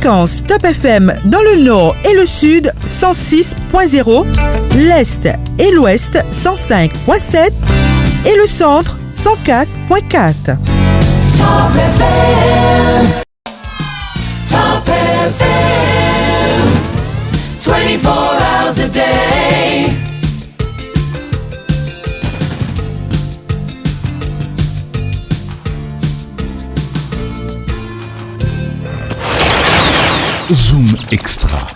Fréquence Top FM dans le nord et le sud 106.0, l'est et l'ouest 105.7 et le centre 104.4. Top FM, Top FM, 24 hours a day. Zoom Extra.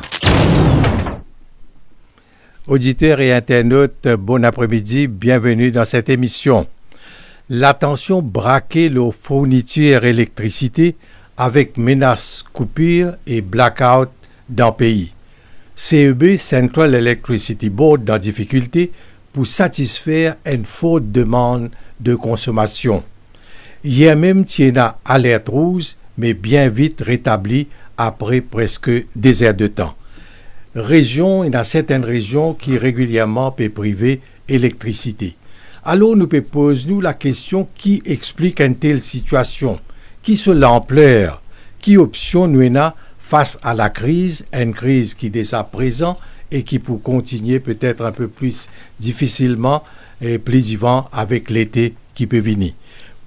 Auditeurs et internautes, bon après-midi, bienvenue dans cette émission. L'attention braquée aux fournitures d'électricité avec menace coupure et blackout dans le pays. CEB, Central Electricity Board, dans difficulté pour satisfaire une forte demande de consommation. Hier même, Tiena alerte rouge, mais bien vite rétabli après presque des heures de temps. Région, il y a certaines régions qui régulièrement peuvent priver électricité. Alors nous pouvons poser la question qui explique une telle situation, qui sont l'ampleur, qui option nous avons face à la crise, une crise qui est déjà présente et qui peut continuer peut-être un peu plus difficilement et plaisivant avec l'été qui peut venir.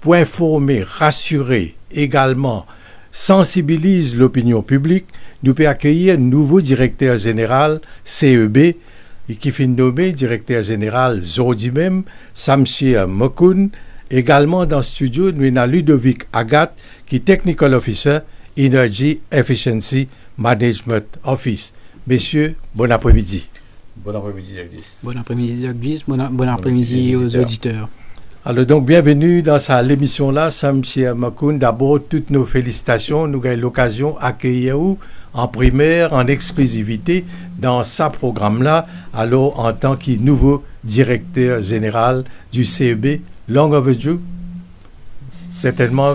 Pour informer, rassurer également, sensibilise l'opinion publique, nous pouvons accueillir un nouveau directeur général CEB qui finit nommé directeur général Zodi même, Samshir Mokoun. Également dans le studio, nous avons Ludovic Agathe qui est Technical Officer Energy Efficiency Management Office. Messieurs, bon après-midi. Bon après-midi, Jagdish. Bon après-midi, Jagdish. Bon après-midi aux auditeurs. Alors donc, bienvenue dans l'émission-là, Samshir Mokoun. D'abord, toutes nos félicitations. Nous avons l'occasion d'accueillir vous en primaire, en exclusivité, dans ce programme-là, alors en tant que nouveau directeur général du CEB. Long overdue, certainement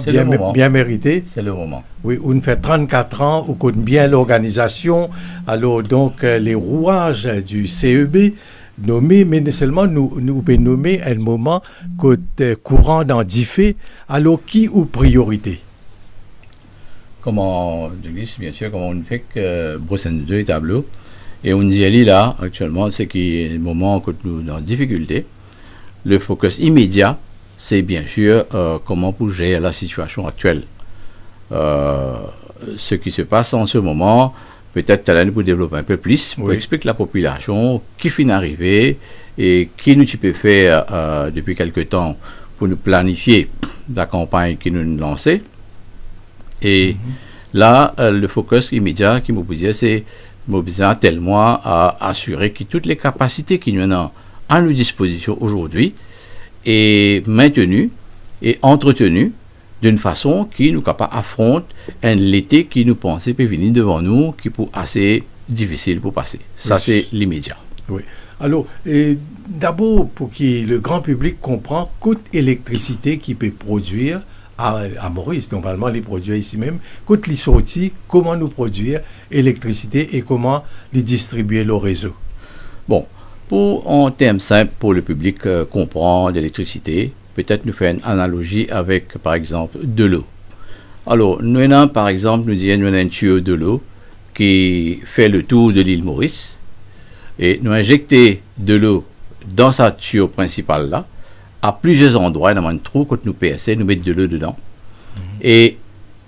bien mérité. C'est le moment. Oui, on fait 34 ans, on connaît bien l'organisation. Alors donc, les rouages du CEB, nommé, mais seulement nous pouvons nommer un moment courant dans DIFE, alors qui ou priorité? Comment, bien sûr, comment on fait que brossent deux tableaux. Et on dit là, actuellement, c'est qu'il y a un moment que nous sommes en difficulté. Le focus immédiat, c'est bien sûr comment pour gérer la situation actuelle. Ce qui se passe en ce moment, peut-être talent pour développer un peu plus, pour expliquer à la population qui finit d'arriver et qui nous peut faire depuis quelque temps pour nous planifier la campagne qui nous lançait. Et là, le focus immédiat qui me disait, c'est mobiliser tellement à assurer que toutes les capacités qui nous ont à nos dispositions aujourd'hui est maintenues et entretenues d'une façon qui nous capable affronter l'été qui nous pensait peut venir devant nous, qui peut assez difficile pour passer. Ça, c'est l'immédiat. Oui. Alors, d'abord, pour que le grand public comprenne coûte électricité qui peut produire à Maurice, normalement les produire ici même, coûte les sorties, comment nous produire électricité et comment les distribuer le réseau. Bon, pour un terme simple pour le public comprendre l'électricité, peut-être nous faire une analogie avec, par exemple, de l'eau. Alors, nous avons, par exemple, nous disons, nous avons un tuyau de l'eau qui fait le tour de l'île Maurice et nous injectons de l'eau dans sa tuyau principal là, à plusieurs endroits, dans un trou, quand nous PSC, nous mettons de l'eau dedans. Et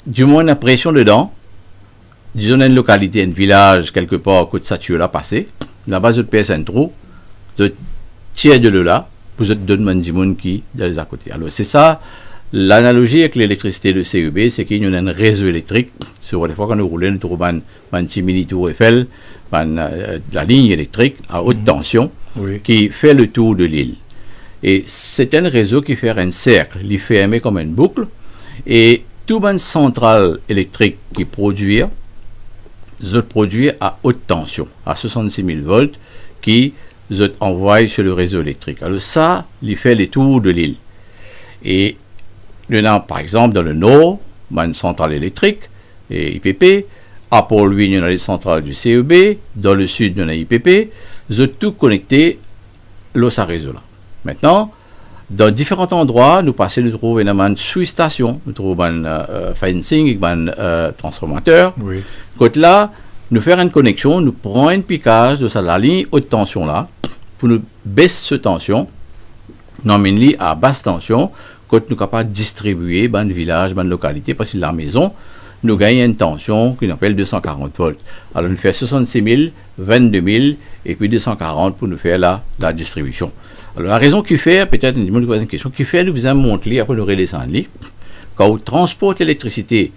du moins, on a pression dedans, disons, une localité, un village, quelque part, quand sa tuyau là passé, là-bas, vous PSC un trou, vous tirez de l'eau là, vous êtes donné un monde qui est à côté. Alors, c'est ça, l'analogie avec l'électricité de CEB, c'est qu'il y a un réseau électrique. Sur les fois qu'on a roulé, nous trouvons un petit mini-tour Eiffel, la ligne électrique à haute tension qui fait le tour de l'île. Et c'est un réseau qui fait un cercle, il fait aimer comme une boucle. Et toute une centrale électrique qui produit à haute tension, à 66 000 volts, qui envoie sur le réseau électrique. Alors ça, il fait les tours de l'île. Et nous avons, par exemple, dans le nord, une centrale électrique, et IPP. À Port-Louis, nous avons les centrales du CEB. Dans le sud, nous avons IPP. Tout connecté à ce réseau-là. Maintenant, Dans différents endroits, nous passons, nous trouvons une sous-station, nous trouvons un fencing, un transformateur. Oui. Côté là, nous faisons une connexion, nous prenons un piquage de la ligne haute tension là, pour nous baisser cette tension, nous amenons à basse tension, quand nous sommes capables de distribuer dans le village, dans la localité, parce que la maison, nous gagnons une tension qu'on appelle 240 volts. Alors, nous faisons 66 000, 22 000 et puis 240 pour nous faire la distribution. Alors, la raison qui fait, peut-être, nous nous posons une question, qui fait, nous besoin de monter, après nous redescendre, quand on transporte l'électricité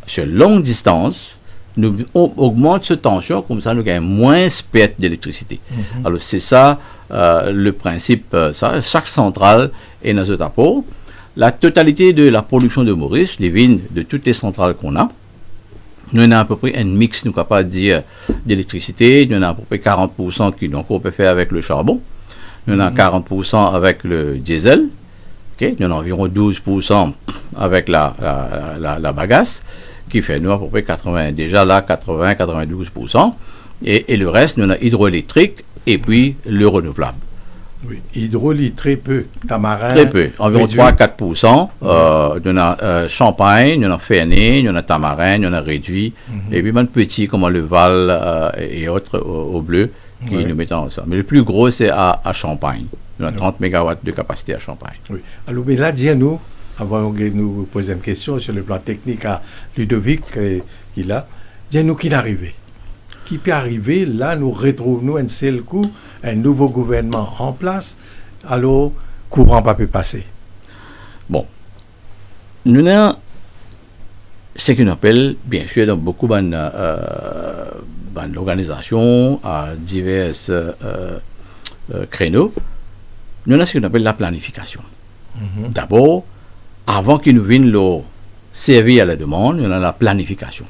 sur longue distance, nous augmente cette tension, comme ça, nous gagnons moins perte d'électricité. Alors, c'est ça, le principe, ça, chaque centrale est dans ce tapot. La totalité de la production de Maurice, les vignes de toutes les centrales qu'on a, nous avons à peu près un mix, nous capables de dire, d'électricité. Nous avons à peu près 40% qui donc on peut faire avec le charbon. Nous avons 40% avec le diesel. Okay? Nous avons environ 12% avec la bagasse, qui fait nous à peu près 80-92%. Et le reste, nous avons hydroélectrique et puis le renouvelable. Oui, hydraulique, très peu. Tamarin. Très peu, environ 3-4%. Il y en a Champagne, il y en a Fernet, il y en a Tamarin, il y en a réduit. Et puis, même petit, comme le Val et autres au bleu, qui nous mettent en ça. Mais le plus gros, c'est à Champagne. Il y en a 30 MW de capacité à Champagne. Oui. Alors, mais là, dis-nous, avant de nous poser une question sur le plan technique à Ludovic, qui a, dis-nous qui est arrivé. Qui peut arriver, là, nous retrouvons un seul coup, un nouveau gouvernement en place, alors, courant pas peut passer. Bon. Nous avons ce qu'on appelle, bien sûr, dans beaucoup d'organisations, à divers créneaux, nous avons ce qu'on appelle la planification. D'abord, avant qu'ils nous viennent leur servir à la demande, nous avons la planification.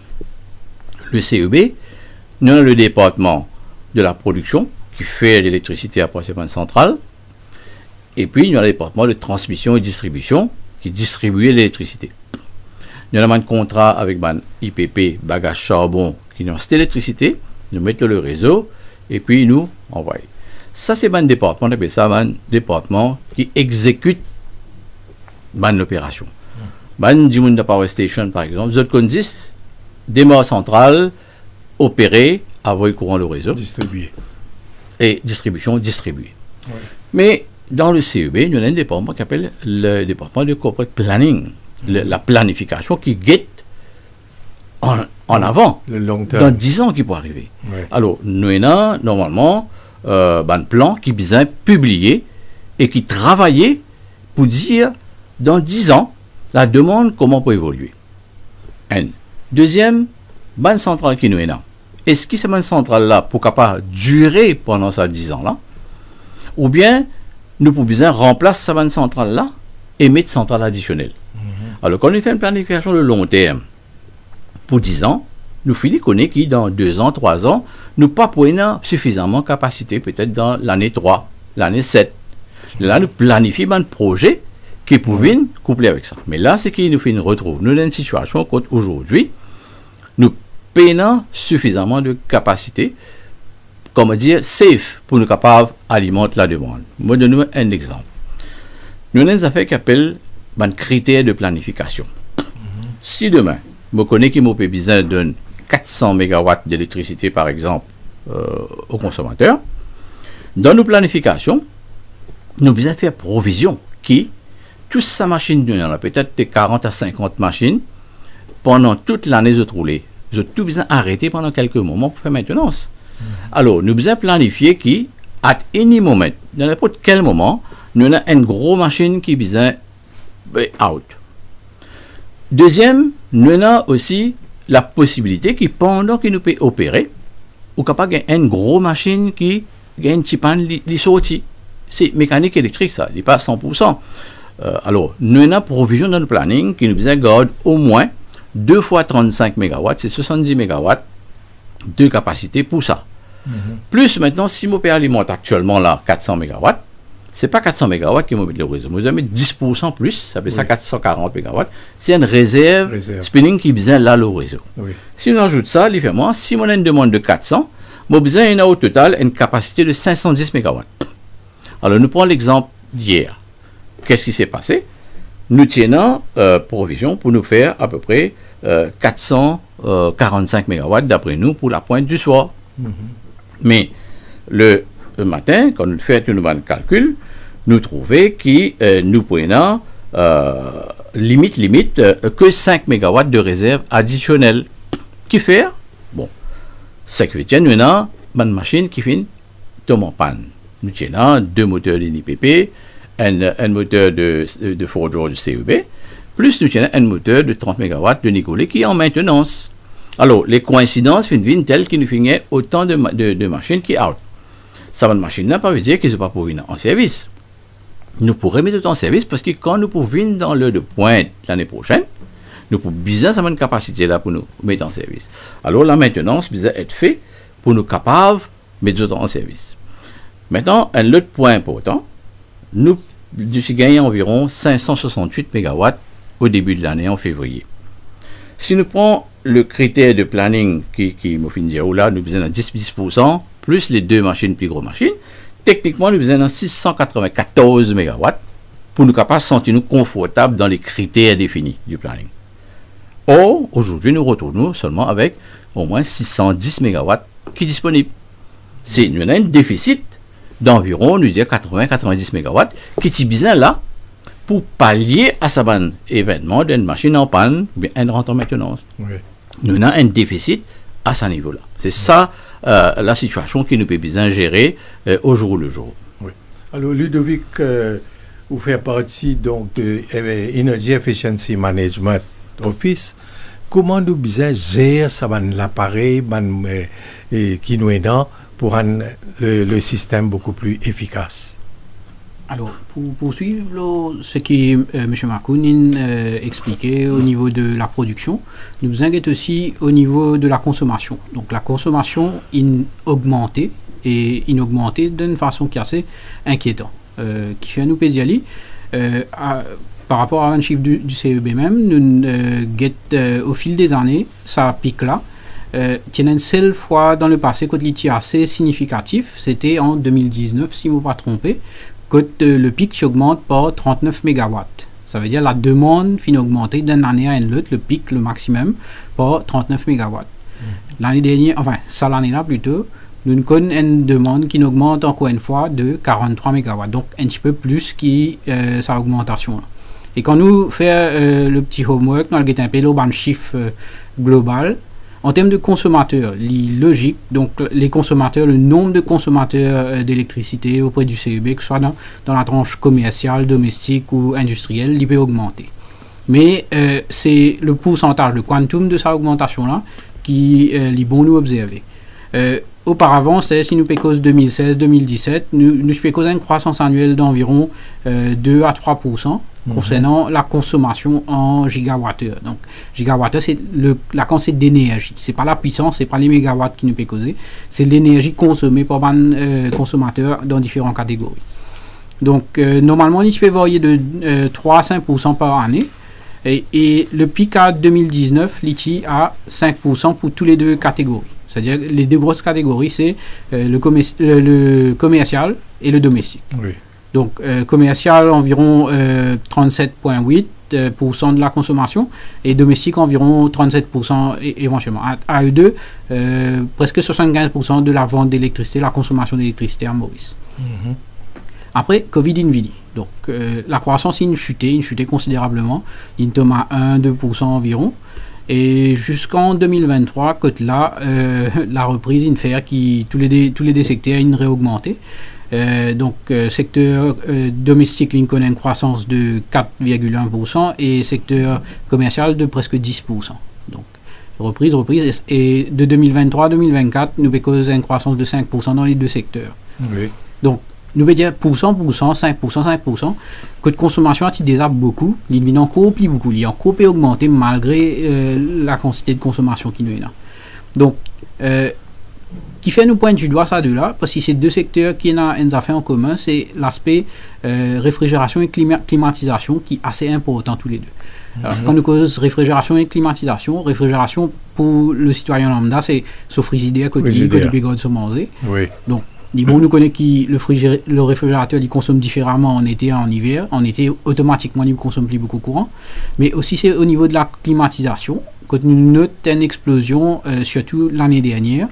Le CEB, nous avons le département de la production qui fait l'électricité à principalement centrale. Et puis, nous avons le département de transmission et distribution qui distribue l'électricité. Nous avons un contrat avec IPP, bagage charbon, qui nous cette électricité, nous mettons le réseau et puis nous envoyons. Ça, c'est un département, on appelle ça un département qui exécute l'opération. Du Power Station, par exemple, vous connaissez des morts centrales, opérer, avoir le courant le réseau. Distribuer. Et distribution, distribuer. Ouais. Mais dans le CEB, il y a un département qui s'appelle le département de corporate planning, la planification qui guette en avant, le long terme. dans 10 ans qui peut arriver. Ouais. Alors, nous avons normalement un plan qui vient publier et qui travaille pour dire dans 10 ans, la demande, comment peut évoluer. Deuxième, bonne centrale qui nous est là. Est-ce que cette bonne centrale-là pour capable durer pendant ces 10 ans-là? Ou bien, nous pouvons bien remplacer cette bonne centrale-là et mettre centrale additionnelle. Alors, quand on fait une planification de long terme pour 10 ans, nous finissons connaître que dans 2 ans, 3 ans, nous pas prenons suffisamment de capacité, peut-être dans l'année 3, l'année 7. Là, nous planifions un projet qui pouvait coupler avec ça. Mais là, c'est qui nous fait une retrouve. Nous avons une situation qu'aujourd'hui, nous peinons suffisamment de capacité, comment dire, safe, pour nous capables d'alimenter la demande. Moi, donne-nous un exemple. Nous avons des affaires qui appellent un critère de planification. Si demain, je connais qu'il m'a besoin de 400 MW d'électricité, par exemple, au consommateur, dans nos planifications, nous devons faire provision qui, toute sa machine, nous avons peut-être de 40 à 50 machines, pendant toute l'année de rouler. Nous avons tout besoin d'arrêter pendant quelques moments pour faire maintenance. Alors, nous devons planifier qui, à any moment, dans n'importe quel moment, nous avons une grosse machine qui besoin out. Deuxième, nous avons aussi la possibilité qui, pendant que nous pouvons opérer, ou capable d'avoir une grosse machine qui a une petite panne qui sortit. C'est mécanique électrique, ça, il n'est pas à 100%. Alors, nous avons une provision dans le planning qui nous besoin garder au moins 2 fois 35 MW, c'est 70 MW de capacité pour ça. Plus maintenant, si mon père alimente actuellement là 400 MW, c'est pas 400 MW qui vont mettre le réseau. Vous avez 10% plus, ça fait ça 440 MW. C'est une réserve spinning qui besoin là le réseau. Oui. Si on ajoute ça, moi, si on a une demande de 400, mon besoin au total une capacité de 510 MW. Alors, nous prenons l'exemple d'hier. qu'est-ce qui s'est passé? Nous tenons provision pour nous faire à peu près 445 MW d'après nous pour la pointe du soir. Mais le matin, quand nous faisons le calcul, nous trouvons que nous prenons limite que 5 MW de réserve additionnelle. Qui fait? Bon, c'est que nous avons une machine qui finit tombe en panne. Nous avons 2 moteurs d'INIPP, un moteur de Fort George CEB, plus nous avons un moteur de 30 MW de Nicolet qui est en maintenance. Alors, les coïncidences viennent telles qu'il nous finit autant de machines qui out. Ça, une machine n'a pas veut dire qu'ils ne sont pas pour venir en service. Nous pourrions mettre tout en service parce que quand nous pouvons venir dans l'heure de pointe l'année prochaine, nous pouvons bien avoir une capacité là pour nous mettre en service. Alors, la maintenance doit être faite pour nous capables de mettre tout en service. Maintenant, un autre point important, nous gagnons environ 568 MW au début de l'année, en février. Si nous prenons le critère de planning qui m'a fait dire, là, nous besoin de 10% plus les 2 machines, plus grosses machines, techniquement, nous besoin de 694 MW pour nous capables de sentir nous confortables dans les critères définis du planning. Or, aujourd'hui, nous retournons seulement avec au moins 610 MW qui sont disponibles. Nous avons un déficit d'environ, nous dire 80-90 MW qui est bien là pour pallier à ce événement d'une machine en panne ou bien un rentre en maintenance. Oui. Nous avons un déficit à ce niveau-là. C'est ça la situation qui nous peut bien gérer au jour le jour. Oui. Alors, Ludovic, vous faites partie donc de Energy Efficiency Management Office. Comment nous bien gérer l'appareil qui nous est dans pour rendre le système beaucoup plus efficace? Alors, pour poursuivre ce que M. Marcoun expliquait au niveau de la production, nous inquiète aussi au niveau de la consommation. Donc, la consommation augmentée et inaugmentée d'une façon qui est assez inquiétante. Qui fait nous pédialer par rapport à un chiffre du CEB même, nous au fil des années, ça pique là. Tiens, une seule fois dans le passé, quand l'ITI assez significatif, c'était en 2019, si je ne me pas trompé, quand le pic augmente par 39 MW. Ça veut dire la demande finit augmenter d'une année à une autre, le pic, le maximum, par 39 MW. L'année dernière, enfin, ça l'année-là plutôt, nous avons une demande qui augmente encore une fois de 43 MW. Donc, un petit peu plus que sa augmentation. Et quand nous faisons le petit homework, nous avons un chiffre global. En termes de consommateurs, logique, donc les consommateurs, le nombre de consommateurs d'électricité auprès du CEB, que ce soit dans la tranche commerciale, domestique ou industrielle, il peut augmenter. Mais c'est le pourcentage, le quantum de cette augmentation-là qui est bon nous observer. Auparavant, si nous pécons 2016-2017, nous pécons une croissance annuelle d'environ 2 à 3%. Concernant la consommation en gigawattheure. Donc, gigawattheure, c'est la quantité d'énergie. Ce n'est pas la puissance, ce n'est pas les mégawatts qui nous peut causer, c'est l'énergie consommée par un consommateur dans différentes catégories. Donc, normalement, il peut varier de 3 à 5% par année. Et le pic à 2019, l'ITI à 5% pour toutes les deux catégories. C'est-à-dire les deux grosses catégories, c'est le commercial et le domestique. Oui. Donc, commercial, environ 37,8% de la consommation et domestique, environ 37% éventuellement. À eux deux, presque 75% de la vente d'électricité, la consommation d'électricité à Maurice. Après, Covid-19. Donc, la croissance a chuté considérablement. Il tombe à 1-2% environ. Et jusqu'en 2023, côté là, la reprise, il fait que tous les deux secteurs ont réaugmenté. Donc, secteur domestique, il connaît une croissance de 4,1% et secteur commercial de presque 10%. Donc, reprise. Et de 2023 à 2024, nous avons une croissance de 5% dans les deux secteurs. Oui. Donc, nous pouvons dire 5%. Que de consommation a déjà beaucoup, il vient encore plus beaucoup, il a encore augmenté malgré la quantité de consommation qui nous est là. Donc, qui fait nous pointer du doigt ça de là, parce que c'est deux secteurs qui ont une affaire en commun, c'est l'aspect réfrigération et climatisation qui est assez important tous les deux. Alors, quand nous cause réfrigération et climatisation pour le citoyen lambda, c'est sauf frigidaire, côté bigode se manger. Oui. Donc, Bon, nous connaissons que le réfrigérateur il consomme différemment en été et en hiver. En été, automatiquement, il consomme plus beaucoup de courant. Mais aussi, c'est au niveau de la climatisation. Quand nous notons une explosion, surtout l'année dernière,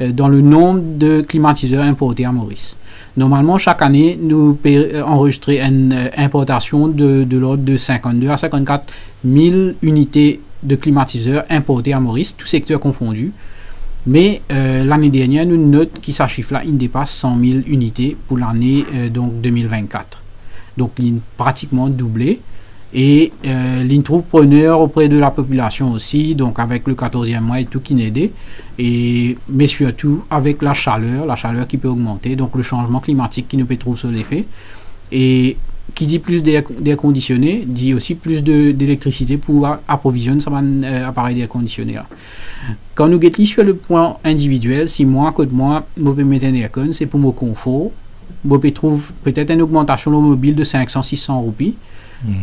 dans le nombre de climatiseurs importés à Maurice. Normalement, chaque année, nous enregistrons une importation de l'ordre de 52 à 54 000 unités de climatiseurs importés à Maurice, tous secteurs confondus. Mais l'année dernière, nous notons que ce chiffre-là, il dépasse 100 000 unités pour l'année donc 2024. Donc, il a pratiquement doublé. Et il trouve preneur auprès de la population aussi, donc avec le 14e mois et tout qui n'est aidé. Mais surtout avec la chaleur qui peut augmenter, donc le changement climatique qui nous peut trouver sur l'effet. Et qui dit plus d'air conditionné, dit aussi plus d'électricité pour approvisionner ça appareil d'air conditionné. Là. Quand nous guettons sur le point individuel, si moi, côté moi, je peux mettre un aircon, c'est pour mon confort. Je peux trouver peut-être une augmentation de mobile de 500-600 roupies.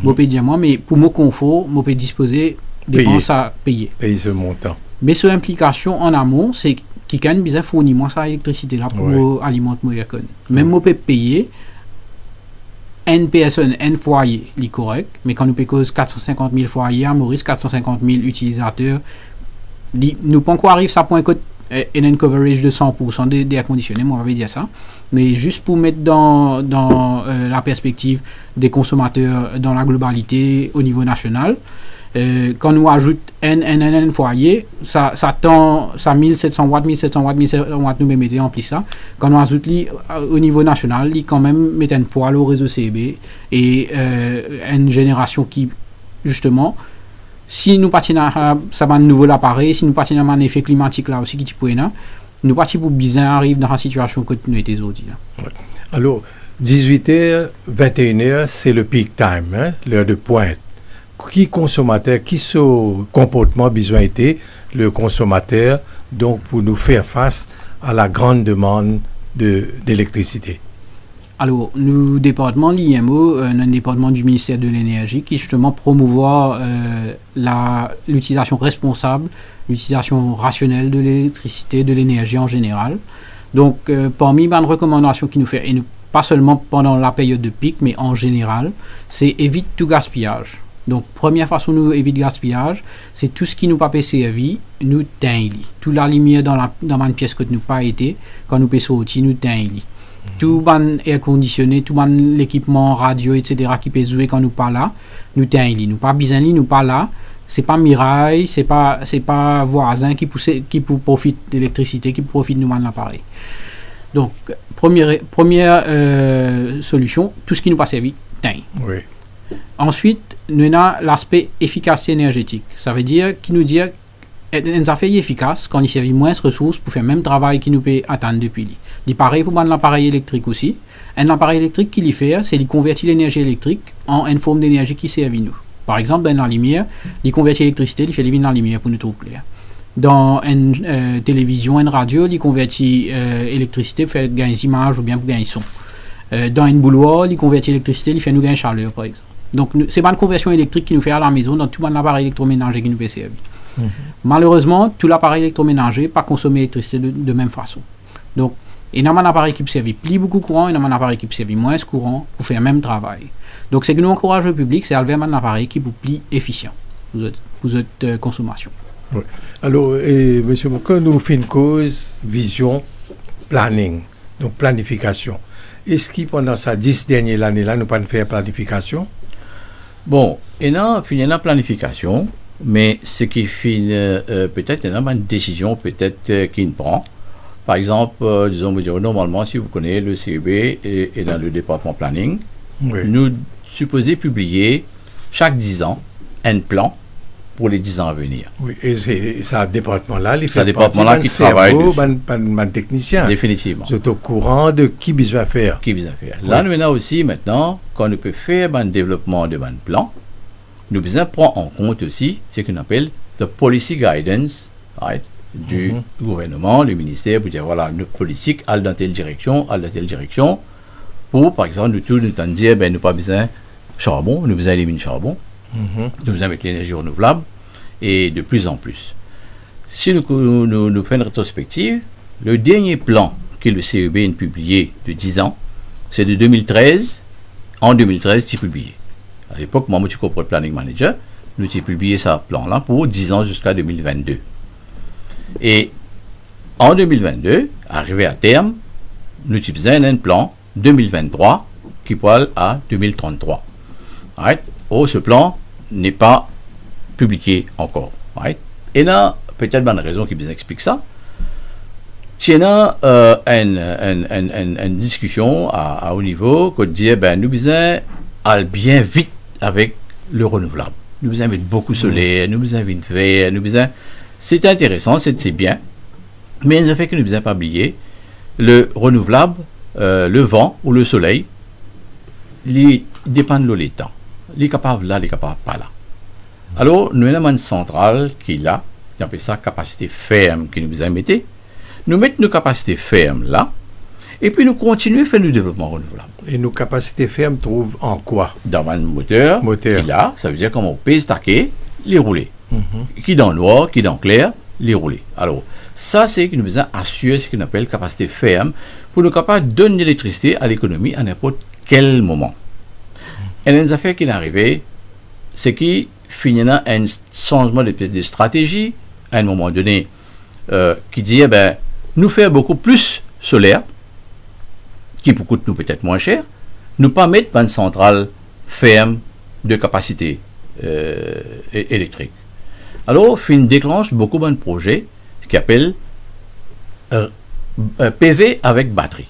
Je peux dire moi, mais pour mon confort, je peux disposer des dépenses à payer. Payer ce montant. Mais sur l'implication en amont, c'est qui quand même bien fournir moi ça électricité là pour alimenter mon aircon. Même je peux payer N personnes, N foyers, c'est correct, mais quand nous payons 450 000 foyers à Maurice, 450 000 utilisateurs, nous pas encore arriver à ce point que un coverage de 100% d'air conditionné, moi j'avais dit ça, mais juste pour mettre dans la perspective des consommateurs dans la globalité au niveau national, quand nous ajoutons N foyer, ça tend, ça 1700 watts, nous mettons en plus ça. Quand nous ajoutons au niveau national, il quand même met un poids au réseau CB et une génération qui, justement, si nous partons à un nouveau appareil, si nous partons à un effet climatique là aussi qui est nous partons pour bien arriver dans la situation que nous étions aujourd'hui. Alors, 18h, 21h, c'est le peak time, hein, l'heure de pointe. Qui consommateur, qui ce comportement besoin été le consommateur donc pour nous faire face à la grande demande d'électricité? Alors, nous département l'IMO, un département du ministère de l'énergie qui justement promouvoit l'utilisation responsable, l'utilisation rationnelle de l'électricité, de l'énergie en général. Donc, parmi les recommandations qu'il nous fait, et nous, pas seulement pendant la période de pic, mais en général, c'est évite tout gaspillage. Donc, première façon de nous éviter le gaspillage, c'est tout ce qui nous pas servi, nous teindre. Toute la lumière dans une pièce que nous pas été, quand nous passons au nous teindre. Tout air conditionné, tout l'équipement radio, etc. qui peut jouer quand nous pas là, nous teindre. Nous pas besoin, nous pas là. C'est pas miraille, c'est pas voisin qui profite d'électricité, qui profite de l'appareil. Donc, première solution, tout ce qui nous pas servi, teindre. Oui. Ensuite, nous avons l'aspect efficacité énergétique. Ça veut dire qu'il nous dit une affaire efficace quand il servait moins de ressources pour faire le même travail qu'il nous peut attendre depuis lui. C'est pareil pour l'appareil électrique aussi. Un appareil électrique qu'il fait, c'est qu'il convertit l'énergie électrique en une forme d'énergie qui sert à nous. Par exemple, dans la lumière, il convertit l'électricité, il fait lever dans la lumière pour nous trouver clair. Dans une télévision, une radio, il convertit l'électricité pour faire gagner des images ou bien pour gagner son. Dans une bouilloire, il convertit l'électricité, il fait nous gagner chaleur, par exemple. Donc, c'est pas une conversion électrique qui nous fait à la maison dans tout l'appareil électroménager qui nous fait servir. Malheureusement, tout l'appareil électroménager pas consommer l'électricité de même façon. Donc, il y a un appareil qui peut servir plus beaucoup de courant, il y a un appareil qui peut servir moins de courant pour faire le même travail. Donc, c'est que nous encourageons le public, c'est à lever un appareil qui est plus efficient pour votre consommation. Oui. Alors, M. Mouka, nous faisons une cause, vision, planning, donc planification. Est-ce que pendant ces 10 dernières années-là, nous ne pouvons pas faire planification? Bon, il y a une planification, mais ce qui fait peut-être une décision peut-être qu'il prend. Par exemple, disons, normalement, si vous connaissez le CEB et dans le département planning, nous supposons publier chaque 10 ans un plan pour les 10 ans à venir. Oui, et c'est un département-là, c'est un département-là qui travaille dessus. Un technicien. Définitivement. Vous êtes au courant de qui besoin faire. Là, nous avons aussi maintenant, quand nous pouvons faire un développement de un plan, nous devons prendre en compte aussi ce qu'on appelle the policy guidance, right, du gouvernement, du ministère, pour dire voilà, notre politique à dans telle direction, pour, par exemple, nous dire, ben, nous pas besoin de charbon, nous besoin d'éliminer le charbon, nous besoin mettre l'énergie renouvelable, et de plus en plus. Si nous faisons une rétrospective, le dernier plan que le CEB a publié de 10 ans, c'est de 2013. En 2013, c'est publié. À l'époque, moi, je suis corporate planning manager. Nous avons publié ce plan-là pour 10 ans jusqu'à 2022. Et en 2022, arrivé à terme, nous utilisons un plan 2023 qui parle à 2033. Right? Oh, ce plan n'est pas publié encore. Right? Et là, peut-être une raison qui vous explique ça. Il y a une discussion à haut niveau qui dit ben, nous besoin aller bien vite avec le renouvelable. Nous besoin mettre beaucoup de soleil, nous besoin de verre, nous besoin. C'est intéressant, c'est bien. Mais ça fait que nous besoin pas oublier le renouvelable, le vent ou le soleil, il dépend de l'état. Il est capable là, il est capable pas là. Alors, nous avons une centrale qui est là, on appelle ça capacité ferme qui nous besoin de mettre. Nous mettons nos capacités fermes là, et puis nous continuons à faire nos développements renouvelables. Et nos capacités fermes trouvent en quoi? Dans un moteur. Et là, ça veut dire qu'on peut stacker, les rouler. Qui dans le noir, qui dans le clair, les rouler. Alors, ça, c'est que nous faisons assurer ce qu'on appelle capacité ferme pour nous capables de donner de l'électricité à l'économie à n'importe quel moment. Et une affaire qui est arrivée, c'est qu'il finit un changement de stratégie à un moment donné qui dit, eh ben, nous faire beaucoup plus solaire, qui coûte nous peut-être moins cher, nous pas mettre une centrale ferme de capacité électrique. Alors, fin déclenche beaucoup de projets qui appellent PV avec batterie.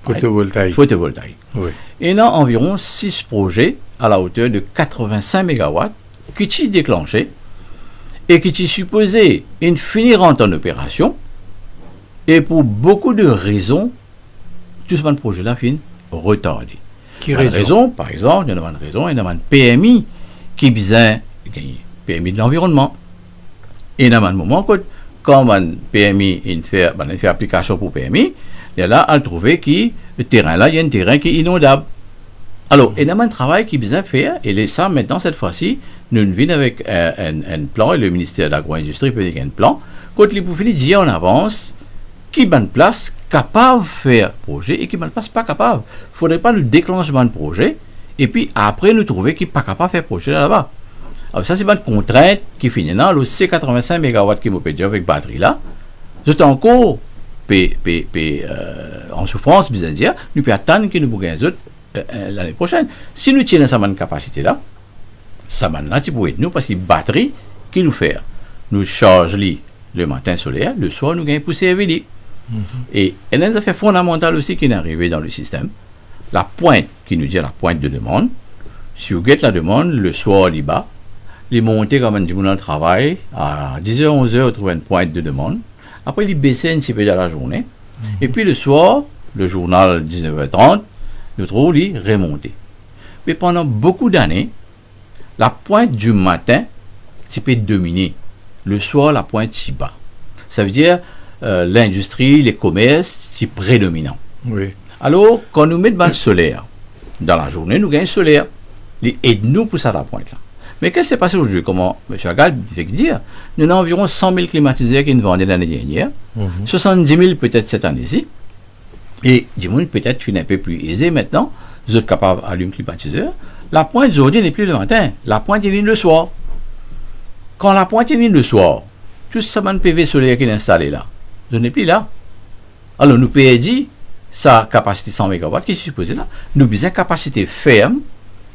Photovoltaïque. Photovoltaïque. Oui. Et il y a environ 6 projets à la hauteur de 85 MW qui sont déclenchés et qui sont supposés finiront en opération. Et pour beaucoup de raisons, tout ce projet-là finit retardé. Qui raison? Par exemple, il y a une raison, il y a une PMI qui vient PMI de l'environnement. Et il y a un moment quand un PMI fait application pour PMI, il y a là à trouver que le terrain là, il y a un terrain qui est inondable. Alors, il y a un travail qui est bien fait, et ça, maintenant, cette fois-ci, nous venons avec un plan, et le ministère de l'Agro-Industrie peut dire un plan, quand les pouffinis disent en avance, qui est en place, capable de faire projet, et qui est en place pas capable. Il ne faudrait pas le déclenchement de projet, et puis après, nous trouver qui n'est pas capable de faire projet là-bas. Alors, ça, c'est une contrainte qui finit dans le C85 MW qui m'a pédé avec batterie là. C'est encore en souffrance, bien dire, nous pouvons attendre que nous pouvons l'année prochaine. Si nous tenons cette capacité-là, ça maintenant, tu peux être nous parce que batterie qui nous fait. Nous charge le matin solaire, le soir, nous gagnons poussée éveillée. Et il y a une affaire fondamentale aussi qui est arrivée dans le système. La pointe, qui nous dit la pointe de demande. Si vous guettez la demande, le soir, il bas, il monte comme un dimanche dans le travail, à 10h, 11h, vous trouvez une pointe de demande. Après, il baisse un petit peu dans la journée. Et puis le soir, le journal 19h30, nous trouvons il remonter. Mais pendant beaucoup d'années, la pointe du matin, c'est peut dominer. Le soir, la pointe si bas. Ça veut dire l'industrie, les commerces, c'est prédominant. Oui. Alors, quand nous mettons le solaire, dans la journée, nous gagnons le solaire. Aide-nous pour ça, la pointe là. Mais qu'est-ce qui s'est passé aujourd'hui? Comment M. Agal fait dire? Nous avons environ 100 000 climatiseurs qui nous vendaient l'année dernière, 70 000 peut-être cette année-ci, et du monde peut-être un peu plus aisé maintenant, vous êtes capables d'allumer le climatiseur. La pointe aujourd'hui n'est plus le matin, la pointe est venue le soir. Quand la pointe est venue le soir, tout ce PV solaire qui est installé là, je n'ai plus là. Alors nous payons sa capacité 100 MW qui est supposée là, nous avons une capacité ferme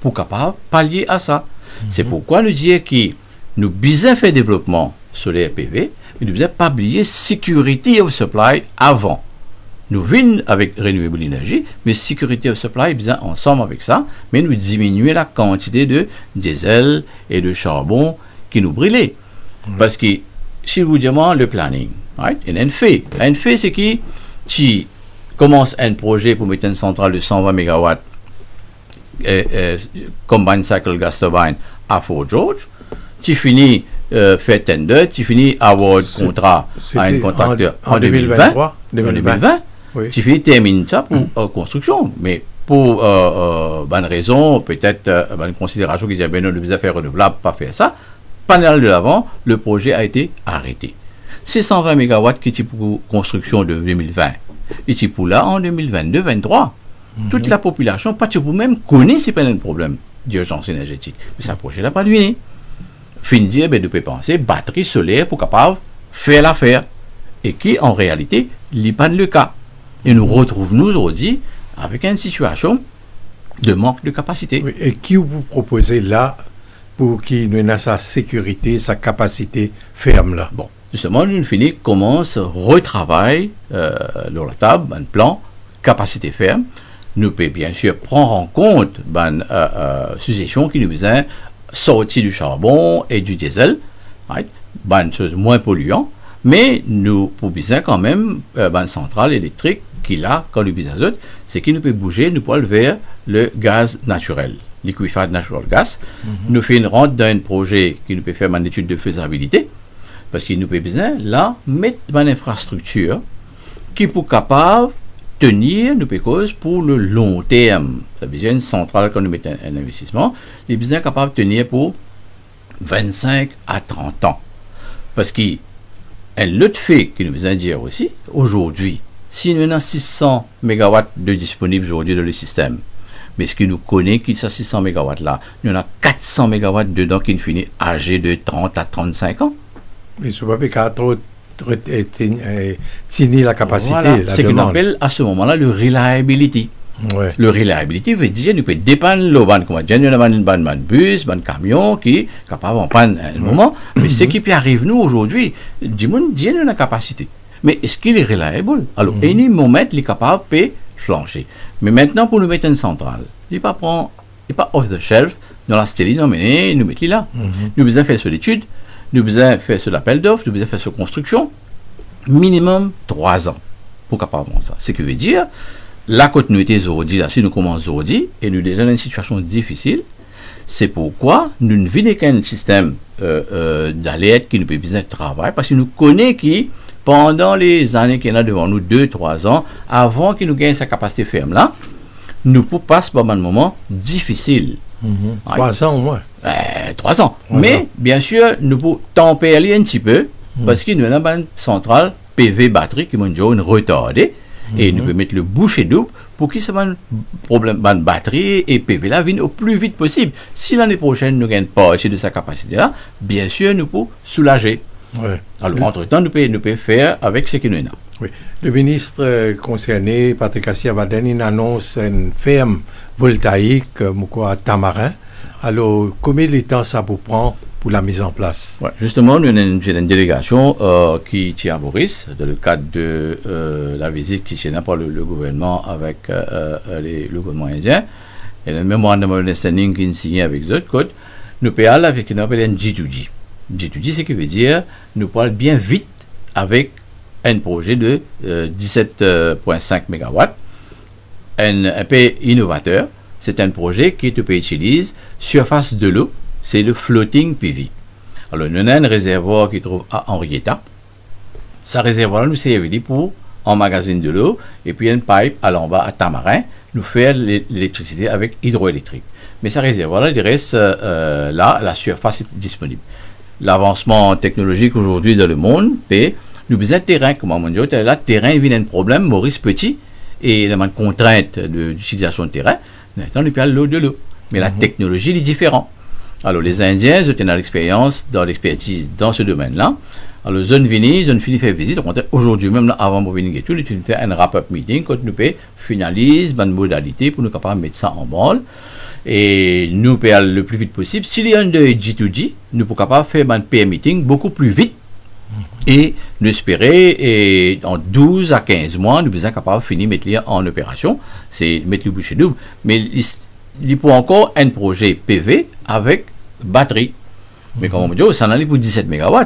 pour capable pallier à ça. C'est pourquoi nous disons que nous avons fait développement solaire PV, mais nous n'avons pas oublié security of supply avant. Nous venons avec renewable energy, mais security of supply bien ensemble avec ça, mais nous diminuons la quantité de diesel et de charbon qui nous brûlait. Parce que si vous demandez le planning, right? Il y a un fait. Un fait, c'est que tu commences un projet pour mettre une centrale de 120 MW combined cycle gas turbine à Fort George, tu finis fait tender, tu finis award contrat à un contracteur en 2020, oui. Tu finis termine ça pour construction, mais pour bonne raison, peut-être une considération qui dit ben non, nous devons faire renouvelable, pas faire ça. Panel de l'avant, le projet a été arrêté. C'est 120 MW qui est pour construction de 2020. Et pour là, en 2022-23, toute la population, pas de même, connaît c'est pas un problème d'urgence énergétique. Mais ça projet là pas lui. Fin dire, ben, nous pouvons penser batterie solaire pour capable faire l'affaire. Et qui, en réalité, n'est pas le cas. Et nous retrouvons nous aujourd'hui avec une situation de manque de capacité. Oui, et qui vous proposez là pour qu'il ait sa sécurité, sa capacité ferme là? Bon, justement, nous finissons commence retravail dans la table, un plan capacité ferme. Nous pouvons bien sûr prendre en compte une suggestion qui nous vient sortir du charbon et du diesel, right? Une chose moins polluante, mais nous pouvons quand même une centrale électrique qui là, quand nous besoin d'autres, c'est qu'il nous peut bouger, nous pouvons vers le gaz naturel, liquefied natural gas. Nous faisons une rente dans un projet qui nous peut faire une étude de faisabilité, parce qu'il nous peut besoin là mettre une infrastructure qui pour capable tenir nous peut cause pour le long terme. Ça veut dire une centrale quand nous mettons un investissement, il est besoin capable de tenir pour 25 à 30 ans. Parce qu'il un autre fait qui nous besoin dire aussi, aujourd'hui, si nous avons 600 MW de disponibles aujourd'hui dans le système, mais ce qui nous connaît, qui sont 600 MW là, il y en a 400 MW dedans qui finissent âgés de 30 à 35 ans. Mais ce n'est pas trop tini la capacité. Voilà. La C'est ce qu'on demande. appelle à ce moment-là le reliability. Ouais. Le reliability veut dire nous peut dépendre le ban comme il y a une ban bus, ban camion qui est capable en prendre un moment, mais ce qui peut arrive nous aujourd'hui, du monde dit une capacité. Mais est-ce qu'il est reliable? Alors, any moment il est capable de flancher. Mais maintenant pour nous mettre une centrale, il pas prend, il pas off the shelf dans la stérile, non mais nous mettre là. Nous besoin faire sur l'étude, nous besoin faire sur l'appel d'offres, nous besoin faire sur construction, minimum 3 ans pour capable de ça. Ce qui veut dire la continuité aujourd'hui, là, si nous commençons aujourd'hui, et nous déjà dans une situation difficile, c'est pourquoi nous ne vivons qu'un système d'alerte qui nous peut besoin de travail, parce que nous connaissons qui, pendant les années qu'il y en a devant nous, 2-3 ans, avant qu'il nous gagne sa capacité ferme là, nous pouvons passer par un moment difficile. 3 ans au moins. 3 ans. 3 Mais, ans. bien sûr, nous pouvons tempérer un petit peu, parce qu'il nous avons une centrale PV batterie qui m'a déjà une retardée, et nous pouvons mettre le boucher double pour qu'il soit un problème de batterie et PV là vienne au plus vite possible. Si l'année prochaine nous ne gagnons pas de sa capacité là, bien sûr nous pouvons soulager. Ouais. Alors entre-temps, nous pouvons faire avec ce qui nous est là. Oui. Le ministre concerné, Patrick Assia-Vaden, il annonce une ferme voltaïque à Tamarin. Alors, combien de temps ça vous prend pour la mise en place? Ouais, justement, nous avons une délégation qui tient à Boris, dans le cadre de la visite qui se fait par le gouvernement avec le gouvernement indien. Et le memorandum of understanding qui est signé avec les autres côtés, nous parlons avec une appelle G2G. G2G, c'est ce qui veut dire nous parlons bien vite avec un projet de 17,5 MW, un peu innovateur. C'est un projet qui peut utiliser surface de l'eau, c'est le floating PV. Alors, nous avons un réservoir qui se trouve à Henrietta. Ce réservoir nous sert pour emmagasiner de l'eau et puis une pipe à l'en bas à Tamarin, nous faire l'électricité avec hydroélectrique. Mais ce réservoir-là, il reste là, la surface est disponible. L'avancement technologique aujourd'hui dans le monde, nous besoin de terrain, comme on dit, là, le terrain il vient un problème, Maurice Petit, et il y a une contrainte d'utilisation de terrain. Maintenant, nous parlons l'eau de l'eau. Mais la technologie est différente. Alors, les Indiens, ils ont l'expérience, dans l'expertise dans ce domaine-là. Alors, zone fini fait visite. Aujourd'hui, même là, avant de venir et tout, nous avons fait un wrap-up meeting quand nous finaliser une modalité pour nous capables de mettre ça en branle. Et nous pouvons le plus vite possible. S'il y a un de G2G, nous pouvons capable faire un PM meeting beaucoup plus vite. Et nous espérer, et en 12 à 15 mois, nous sommes capables de finir mettre en opération. C'est mettre le boucher double. Mais il faut encore un projet PV avec batterie. Mais comme on dit, ça en a pour 17 MW.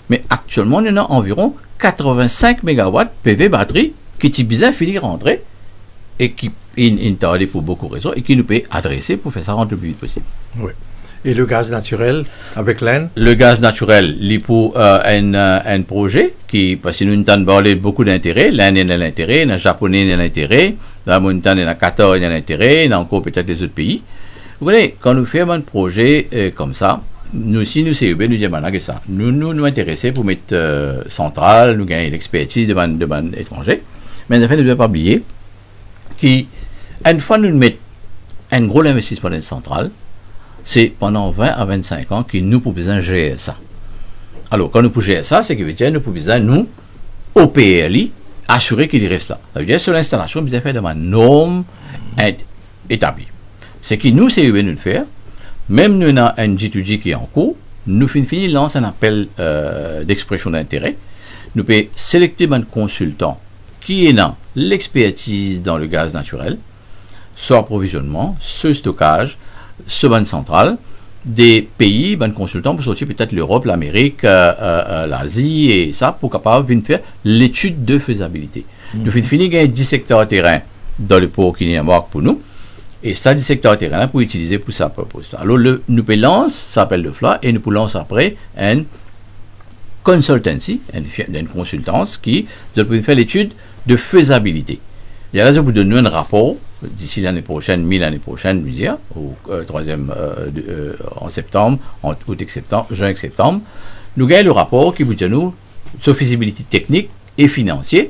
Mais actuellement, il y en a environ 85 MW PV batterie qui est bien fini rentrer et qui est tardé pour beaucoup de raisons et qui nous peut adresser pour faire ça rentrer le plus vite possible. Oui. Et le gaz naturel avec l'Inde? Le gaz naturel, il pour un projet qui, parce que nous avons parlé beaucoup d'intérêt, l'Inde a l'intérêt, le Japonais a l'intérêt, la montagne a le Qatar a l'intérêt, il y a encore peut-être les autres pays. Vous voyez, quand nous faisons un projet comme ça, nous, si nous CEB, nous disons que ça. Nous intéressés pour mettre centrale, nous gagner l'expertise de ban étranger. Mais en fait, ne devons pas oublier qu'une fois nous mettons un gros investissement dans une centrale, c'est pendant 20 à 25 ans que nous pouvons besoin de gérer ça. Alors, quand nous pouvons gérer ça, c'est que nous pouvons besoin, nous, au PLI, assurer qu'il reste là. Ça veut dire sur l'installation, nous avons fait de ma norme établie. C'est que nous, c'est nous de faire. Même nous avons un G2G qui est en cours, nous lancer un appel d'expression d'intérêt. Nous pouvons sélectionner un consultant qui est dans l'expertise dans le gaz naturel, ce approvisionnement, ce stockage, ce bande centrale, des pays, ben consultants pour sortir peut-être l'Europe, l'Amérique, l'Asie et ça, pour capable de faire l'étude de faisabilité. Nous finissons gagner 10 hectares de terrain dans le port qui est à marque pour nous, et ça 10 hectares de terrain là pour utiliser pour ça. Alors nous pouvons lancer, ça s'appelle le FLA, et nous pouvons lancer après une consultancy, une consultance qui peut faire l'étude de faisabilité. Il y a raison pour donner un rapport d'ici l'année prochaine, l'année prochaine, dire, au 3e en septembre, en août et septembre, juin et septembre, nous gagnons le rapport qui vous dit nous sur faisabilité technique et financière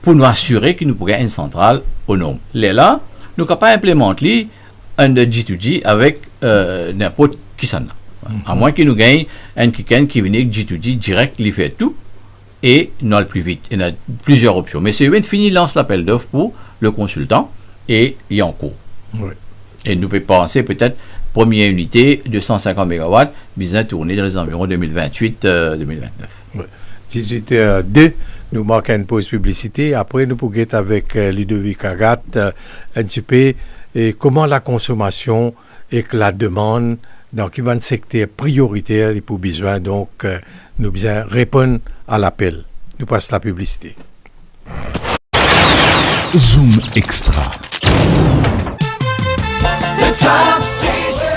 pour nous assurer que nous pourrons une centrale autonome. Là, nous ne pouvons pas implémenter un G2G avec n'importe qui s'en a. À moins que nous gagnons un qui vient avec G2G direct, qui fait tout, et nous allons plus vite. Il y a plusieurs options. Mais c'est une fini lance l'appel d'offres pour le consultant et il est en cours. Oui. Et nous pouvons penser peut-être première unité de 150 MW, bien tourner dans les environs 2028-2029. Oui. 18h02, nous marquons une pause publicité. Après, nous pourrons être avec Ludovic Agat un petit peu et comment la consommation et que la demande dans quel secteur prioritaire et pour besoin donc nous besoin répondre à l'appel. Nous passons la publicité. Zoom Extra. The top station.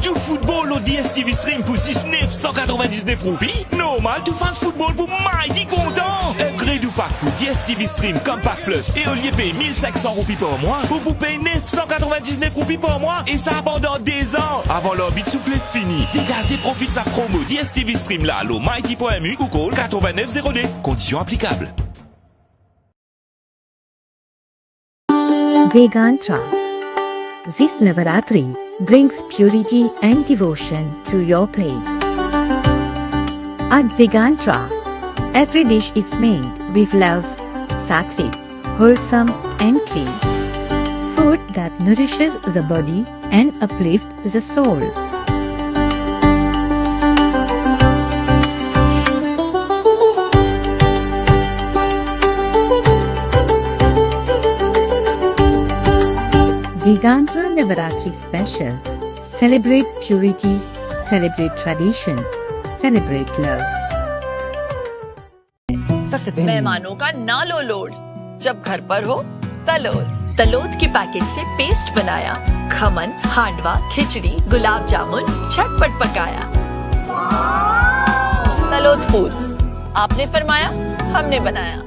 Tout football au DSTV Stream pour 6,999 roupies. Normal, tout fans football pour Mighty content. Upgrade ou pack pour DSTV Stream comme Pack Plus et au lieu de payer 1500 roupies par mois, vous pouvez payer 999 roupies par mois et ça pendant des ans. Avant l'orbite soufflé fini. Dégazez, profite sa promo DSTV Stream là, allo Mighty.mu ou call 8902. Conditions applicables. Vegantra. This Navaratri brings purity and devotion to your plate. At Vegantra, every dish is made with love, sattvic, wholesome and clean. Food that nourishes the body and uplifts the soul. Vegantra Navaratri Special. Celebrate purity, celebrate tradition, celebrate love. मेहमानों का ना लो लोड, जब घर पर हो तलोद। तलोद के पैकेट से पेस्ट बनाया, खमन, हांडवा, खिचड़ी, गुलाब जामुन झटपट पकाया। तलोद फूड्स, आपने फरमाया, हमने बनाया।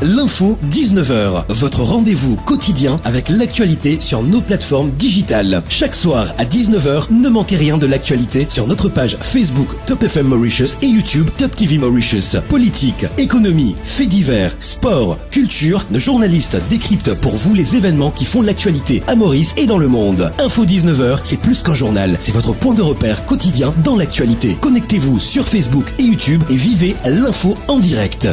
L'info 19h, votre rendez-vous quotidien avec l'actualité sur nos plateformes digitales. Chaque soir à 19h, ne manquez rien de l'actualité sur notre page Facebook Top FM Mauritius et YouTube Top TV Mauritius. Politique, économie, faits divers, sport, culture, nos journalistes décryptent pour vous les événements qui font l'actualité à Maurice et dans le monde. Info 19h, c'est plus qu'un journal, c'est votre point de repère quotidien dans l'actualité. Connectez-vous sur Facebook et YouTube et vivez l'info en direct.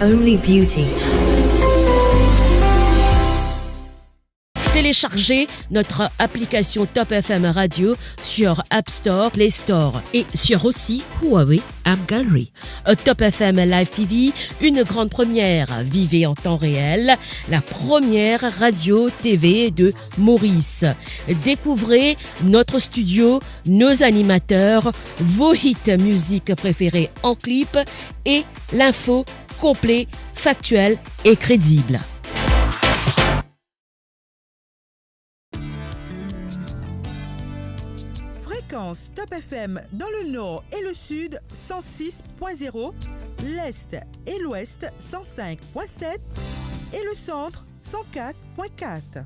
Only beauty. télécharger notre application Top FM Radio sur App Store, Play Store et sur aussi Huawei App Gallery. Top FM Live TV, une grande première. Vivez en temps réel la première radio TV de Maurice. Découvrez notre studio, nos animateurs, vos hits musique préférés en clip et l'info complet, factuel et crédible. Fréquence Top FM dans le nord et le sud 106.0, l'est et l'ouest 105.7 et le centre 104.4.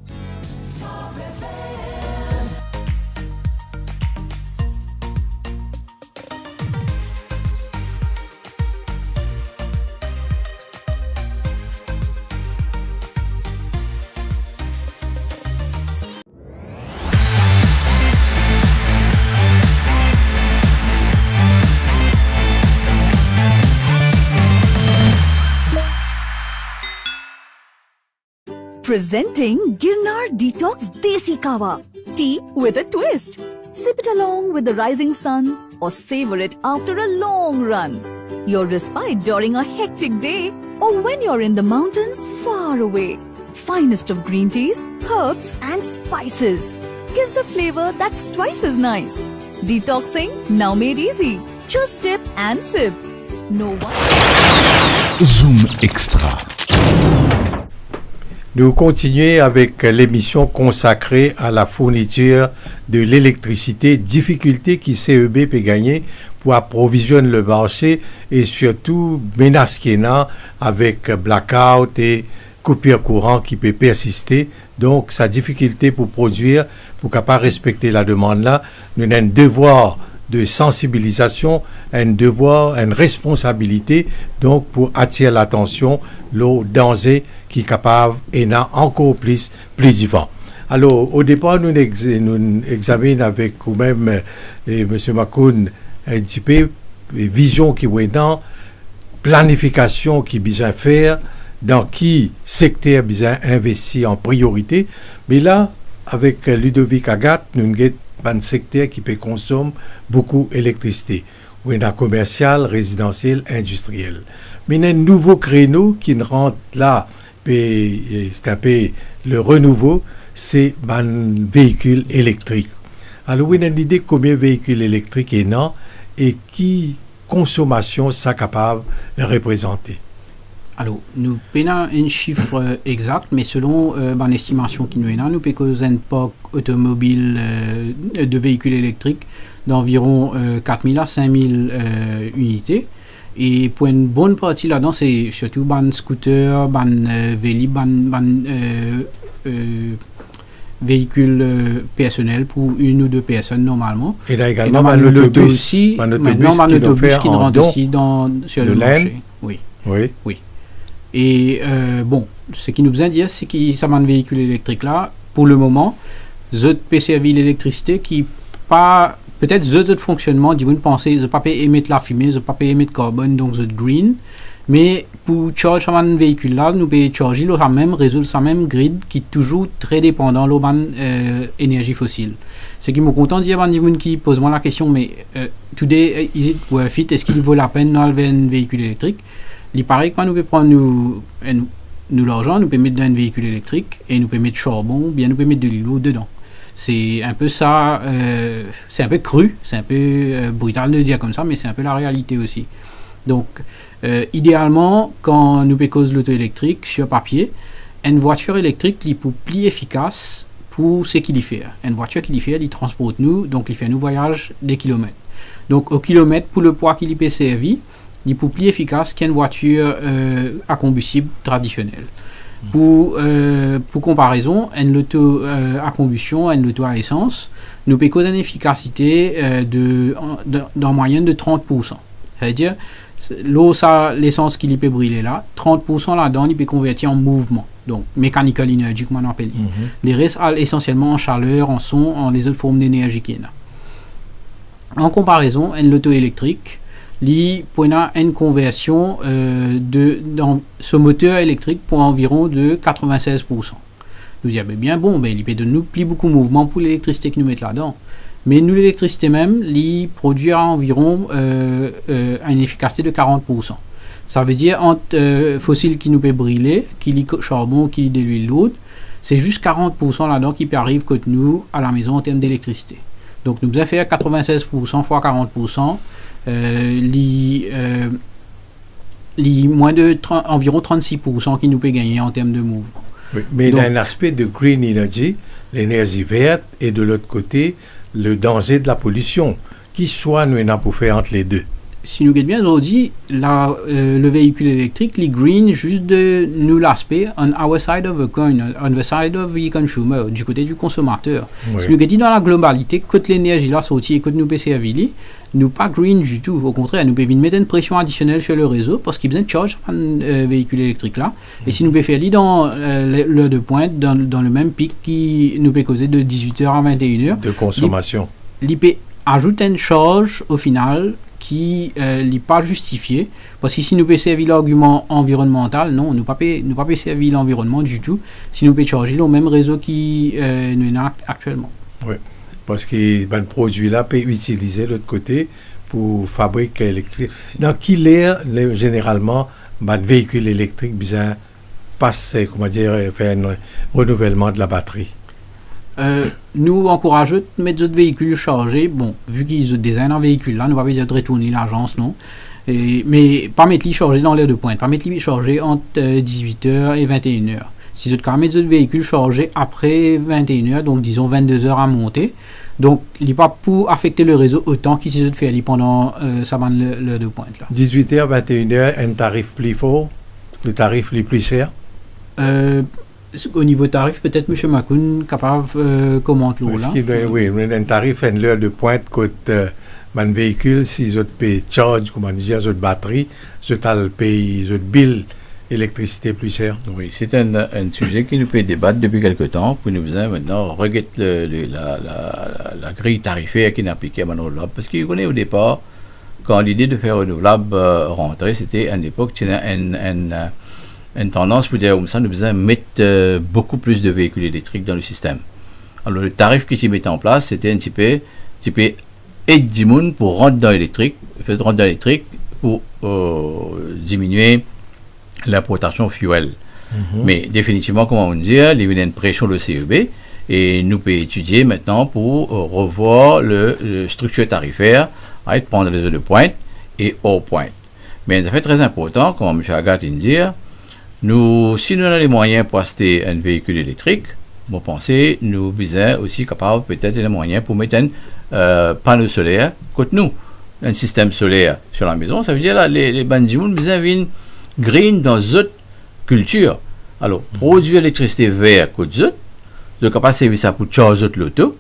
Presenting Girnar Detox Desi Kawa. Tea with a twist. Sip it along with the rising sun or savor it after a long run. Your respite during a hectic day or when you're in the mountains far away. Finest of green teas, herbs and spices. Gives a flavor that's twice as nice. Detoxing now made easy. Just dip and sip. No one. Zoom Extra. Nous continuons avec l'émission consacrée à la fourniture de l'électricité, difficultés qui CEB peut gagner pour approvisionner le marché et surtout menace qu'il y a avec blackout et coupure courant qui peut persister. Donc, sa difficulté pour produire, pour capable respecter la demande là, nous avons un devoir de sensibilisation, un devoir, une responsabilité, donc pour attirer l'attention, le danger qui est capable et n'a encore plus vivant. Alors, au départ, nous examinons avec vous-même, M. Makoun, un petit peu vision qui est dans planification qui besoin faire, dans qui secteur besoin investir en priorité. Mais là, avec Ludovic Agathe, nous avons un secteur qui peut consommer beaucoup d'électricité. Ou un commercial, résidentiel, industriel. Mais il y a un nouveau créneau qui rentre là, c'est un peu le renouveau, c'est un véhicule électrique. Alors, il y a une idée de combien de véhicules électriques il y a et qui consommation ça capable de représenter. Alors, nous prenons un chiffre exact, mais selon une estimation qui nous est là, nous prenons un parc automobile de véhicules électriques d'environ 4000 à 5000 unités. Et pour une bonne partie là-dedans, c'est surtout ban scooter, ban véli, véhicules personnels pour une ou deux personnes normalement. Et là également un autobus aussi, maintenant un autobus qui rentre aussi sur le marché. Oui. Et bon, ce qui nous besoin de dire, c'est que ça un véhicule électrique là, pour le moment, zot peut servir l'électricité qui pas peut-être zot fonctionnement, dit vous pensez, je pas émettre la fumée, je pas émettre carbone, donc zot green. Mais pour charger un véhicule là, nous pouvons charger le même réseau, le même grid qui est toujours très dépendant de l'énergie fossile. Ce qui me content de dire à des qui posent moi la question, mais today is it worth it? Est-ce qu'il vaut la peine d'enlever un véhicule électrique? Il paraît que nous pouvons prendre nous l'argent, nous pouvons mettre dans un véhicule électrique et nous pouvons mettre charbon, ou bien nous pouvons mettre de l'eau dedans. C'est un peu ça, c'est un peu cru, c'est un peu brutal de le dire comme ça, mais c'est un peu la réalité aussi. Donc, idéalement, quand nous cause l'auto électrique sur papier, une voiture électrique est plus efficace pour ce qu'il y fait. Une voiture qui fait, il transporte nous, donc il fait nous voyage des kilomètres. Donc, au kilomètre, pour le poids qu'il peut servir, il est plus efficace qu'une voiture à combustible traditionnelle. Pour comparaison, une auto à combustion, une auto à essence, nous peut causer une efficacité en moyenne de 30%. C'est-à-dire, l'eau, l'essence qui peut brûler là, 30% là-dedans, il peut convertir en mouvement. Donc, mechanical energy, comme on appelle. Les restes, essentiellement en chaleur, en son, en les autres formes d'énergie qu'il y a. En comparaison, une auto électrique, il y a une conversion dans ce moteur électrique pour environ de 96%. Nous disons, bien bon, il peut donner plus beaucoup de mouvement pour l'électricité que nous mettons là-dedans. Mais nous, l'électricité même, il produit environ à une efficacité de 40%. Ça veut dire, entre fossiles qui nous peut brûler, qui lit charbon, qui lit de l'huile lourde, c'est juste 40% là-dedans qui peut arriver côté nous à la maison en termes d'électricité. Donc, nous devons faire 96% fois 40%, moins de environ 36% qui nous peut gagner en termes de mouvement. Oui, mais donc, il y a un aspect de green energy, l'énergie verte, et de l'autre côté, le danger de la pollution. Qui soit nous avons pour faire entre les deux? Si nous regardons bien aujourd'hui, le véhicule électrique, les green, juste de nous l'aspect on our side of the coin, on the side of the consumer, du côté du consommateur. Oui. Si nous regardons dans la globalité, quand l'énergie là sortie et quand nous peut servir, nous pas green du tout. Au contraire, nous pouvons mettre une pression additionnelle sur le réseau parce qu'il y a besoin de charge un véhicule électrique là. Et si nous pouvons faire dans l'heure de pointe, dans le même pic qui nous peut causer de 18h à 21h. De consommation. L'IP ajoute une charge au final qui n'est pas justifié, parce que si nous pouvons servir l'argument environnemental, non, nous ne pouvons pas servir l'environnement du tout, si nous pouvons charger le même réseau qui nous a actuellement. Oui, parce que le produit-là peut utiliser de l'autre côté pour fabriquer l'électricité. Dans quelle ère, généralement, le véhicule électrique besoin passer, comment dire, faire un renouvellement de la batterie? Nous encourageons de mettre d'autres véhicules chargés. Bon, vu qu'ils ont design un véhicule là, nous ne va pas retourner l'agence, non. Mais pas mettre les chargés dans l'heure de pointe, pas mettre les chargés entre 18h et 21h. Si vous avez mettre d'autres véhicules chargés après 21h, donc disons 22h à monter, donc il n'est pas pour affecter le réseau autant qu'ils se fait aller pendant l'heure de pointe là. 18h, 21h, un tarif plus fort, le tarif le plus cher? Au niveau tarif, peut-être M. Makoun capable commenter là. Oui, un tarif à l'heure de pointe coûte un véhicule, si vous payez charge, comment dire, votre batterie, vous payez votre bill électricité plus cher. Oui, c'est un sujet qui nous peut débattre depuis quelque temps, pour nous maintenant regarder la grille tarifaire qui est appliquée à mon renouvelable. Parce qu'il connaît au départ, quand l'idée de faire renouvelable rentrer, c'était à l'époque, il y a une tendance pour dire comme ça, nous devons mettre beaucoup plus de véhicules électriques dans le système. Alors le tarif qui s'y mettait en place, c'était un petit peu aide du monde pour rentrer dans l'électrique, pour diminuer l'importation fuel. Mais définitivement, comment on dit, il y a une pression de CEB et nous pouvons étudier maintenant pour revoir le structure tarifaire à être prendre les heures de pointe et hors pointe. Mais ça fait très important, comme M. Agathe dit, nous, si nous avons les moyens pour acheter un véhicule électrique, vous pensez, nous sommes aussi capables peut-être les moyens pour mettre un panneau solaire contre nous. Un système solaire sur la maison, ça veut dire là, les bandits, nous avons une green dans d'autres cultures. Alors, produire l'électricité verte contre eux, de capable de servir ça pour charger l'auto,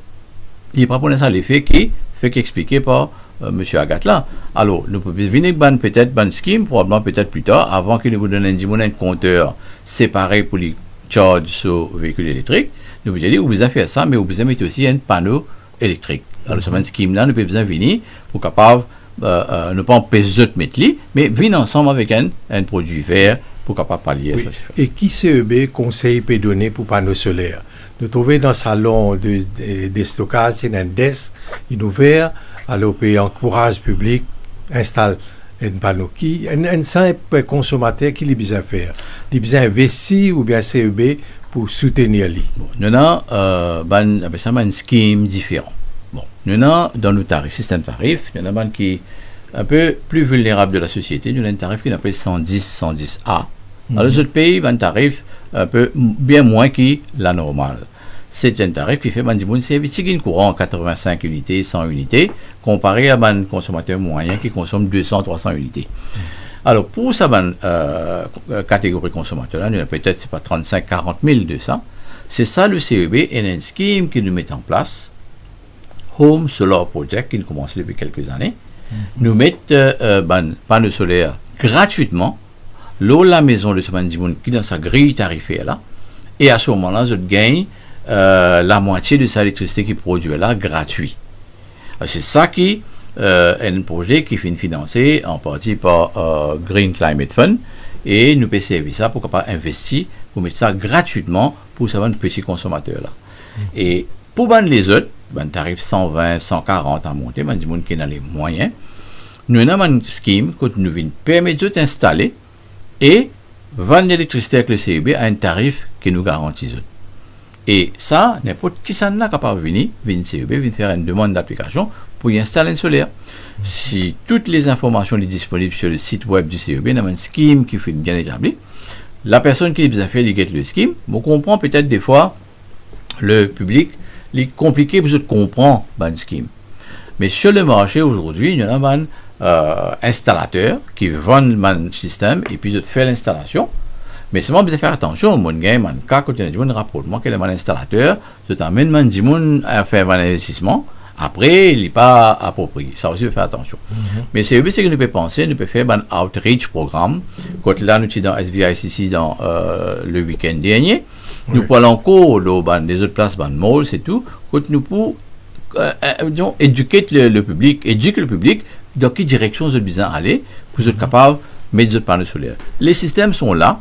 il n'est pas pour ça l'effet qui fait qu'expliquer par M. Agathe là. Alors, nous pouvons venir peut-être un scheme, probablement peut-être plus tard, avant qu'il nous donne un compteur séparé pour les charge sur le véhicule électrique. Nous vous dire, vous pouvez faire ça, mais vous pouvez mettre aussi un panneau électrique. Alors, ce scheme là, nous pouvons venir pour capable, ne pas empêcher de mettre les, mais venir ensemble avec un produit vert pour capable pallier oui. Ça. Et qui CEB conseil peut donner pour panneaux solaires? Nous trouvons dans le salon de stockage, c'est un desk ouvert. Alors, on encourage le public, installe un panneau. Un simple consommateur qui a besoin de faire? Il a besoin d'investir ou bien CEB pour soutenir lui? Bon, nous avons un scheme différent. Bon, nous avons dans le tarif, système tarif, il y en a qui est un peu plus vulnérable de la société. Nous avons un tarif qui est appelé 110A. Dans les autres pays, un tarif un peu bien moins que la normale. C'est un tarif qui fait un service courant 85 unités, 100 unités, comparé à un consommateur moyen qui consomme 200, 300 unités. Alors, pour cette catégorie consommateur-là, nous avons peut-être, c'est pas 35, 40 200. C'est ça le CEB et un scheme qui nous met en place. Home Solar Project, qui nous commence depuis quelques années. Nous mettons un panneau solaire gratuitement, la maison de ce bandimoun qui est dans sa grille tarifaire là. Et à ce moment-là, je gagne la moitié de sa électricité qui produit là gratuit. C'est ça qui est un projet qui est financé en partie par Green Climate Fund et nous pouvons servir ça pour capable investir, pour mettre ça gratuitement pour ce petit consommateur là. Et pour les autres, tarif 120, 140 à monter, du monde qui est dans les moyens, nous avons une scheme qui nous permet d'installer et vendre l'électricité avec le CEB à un tarif qui nous garantit. Et ça, n'importe qui s'en a capable de venir CEB, venir faire une demande d'application pour y installer un solaire. Si toutes les informations sont disponibles sur le site web du CEB, nous avons une scheme qui fait bien établi. La personne qui a fait le scheme, on comprend peut-être des fois le public, il est compliqué pour comprendre le scheme. Mais sur le marché aujourd'hui, il y a un installateur qui vend le système et puis de faire l'installation. Mais seulement besoin faire attention, mon gars, mon cas, quand il y a un rapprochement, qu'il y a un installateur, je t'amène à faire un investissement. Après, il n'est pas approprié. Ça aussi, il faut faire attention. Mais c'est que nous pouvons penser, nous pouvons faire un outreach programme. Quand là, nous sommes dans SVICC dans le week-end dernier, nous parlons encore des autres places, dans le mall, c'est tout. Quand nous pouvons éduquer le public, dans quelle direction vous besoin aller pour être capable de mettre des panneaux solaires. Les systèmes sont là,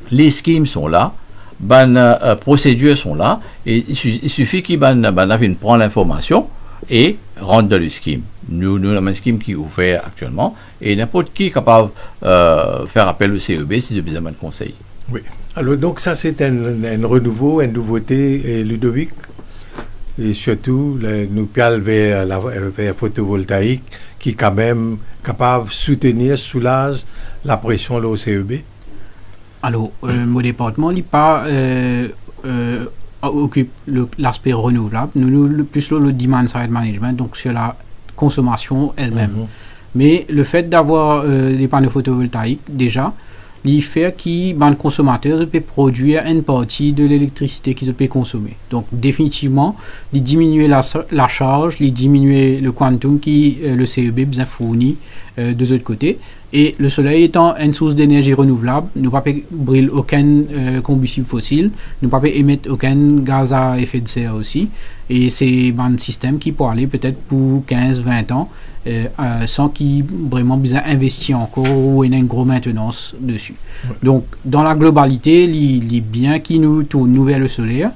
les schemes sont là, les procédures sont là, et il suffit qu'ils prennent l'information et rentrent dans le scheme. Nous avons un scheme qui est ouvert actuellement, et n'importe qui est capable de faire appel au CEB si vous avez besoin de conseils. Oui. Alors, donc ça, c'est un renouveau, une nouveauté, Ludovic. Et surtout, nous parlons vers la photovoltaïque qui est quand même capable de soutenir, soulager la pression au CEB. Alors, mon département n'est pas occupe l'aspect renouvelable, nous plus le demand side management, donc sur la consommation elle-même. Mais le fait d'avoir des panneaux photovoltaïques, déjà, il fait que le consommateur peut produire une partie de l'électricité qu'il peut consommer. Donc, définitivement, il diminue la charge, il diminue le quantum qui le CEB besoin fournit de l'autre côté. Et le soleil étant une source d'énergie renouvelable, nous ne pouvons pas brûler aucun combustible fossile, nous ne pouvons pas émettre aucun gaz à effet de serre aussi. Et c'est un système qui peut aller peut-être pour 15-20 ans sans qu'il vraiment besoin investir encore ou une grosse maintenance dessus. Ouais. Donc, dans la globalité, il est bien qui nous tourne vers le solaire.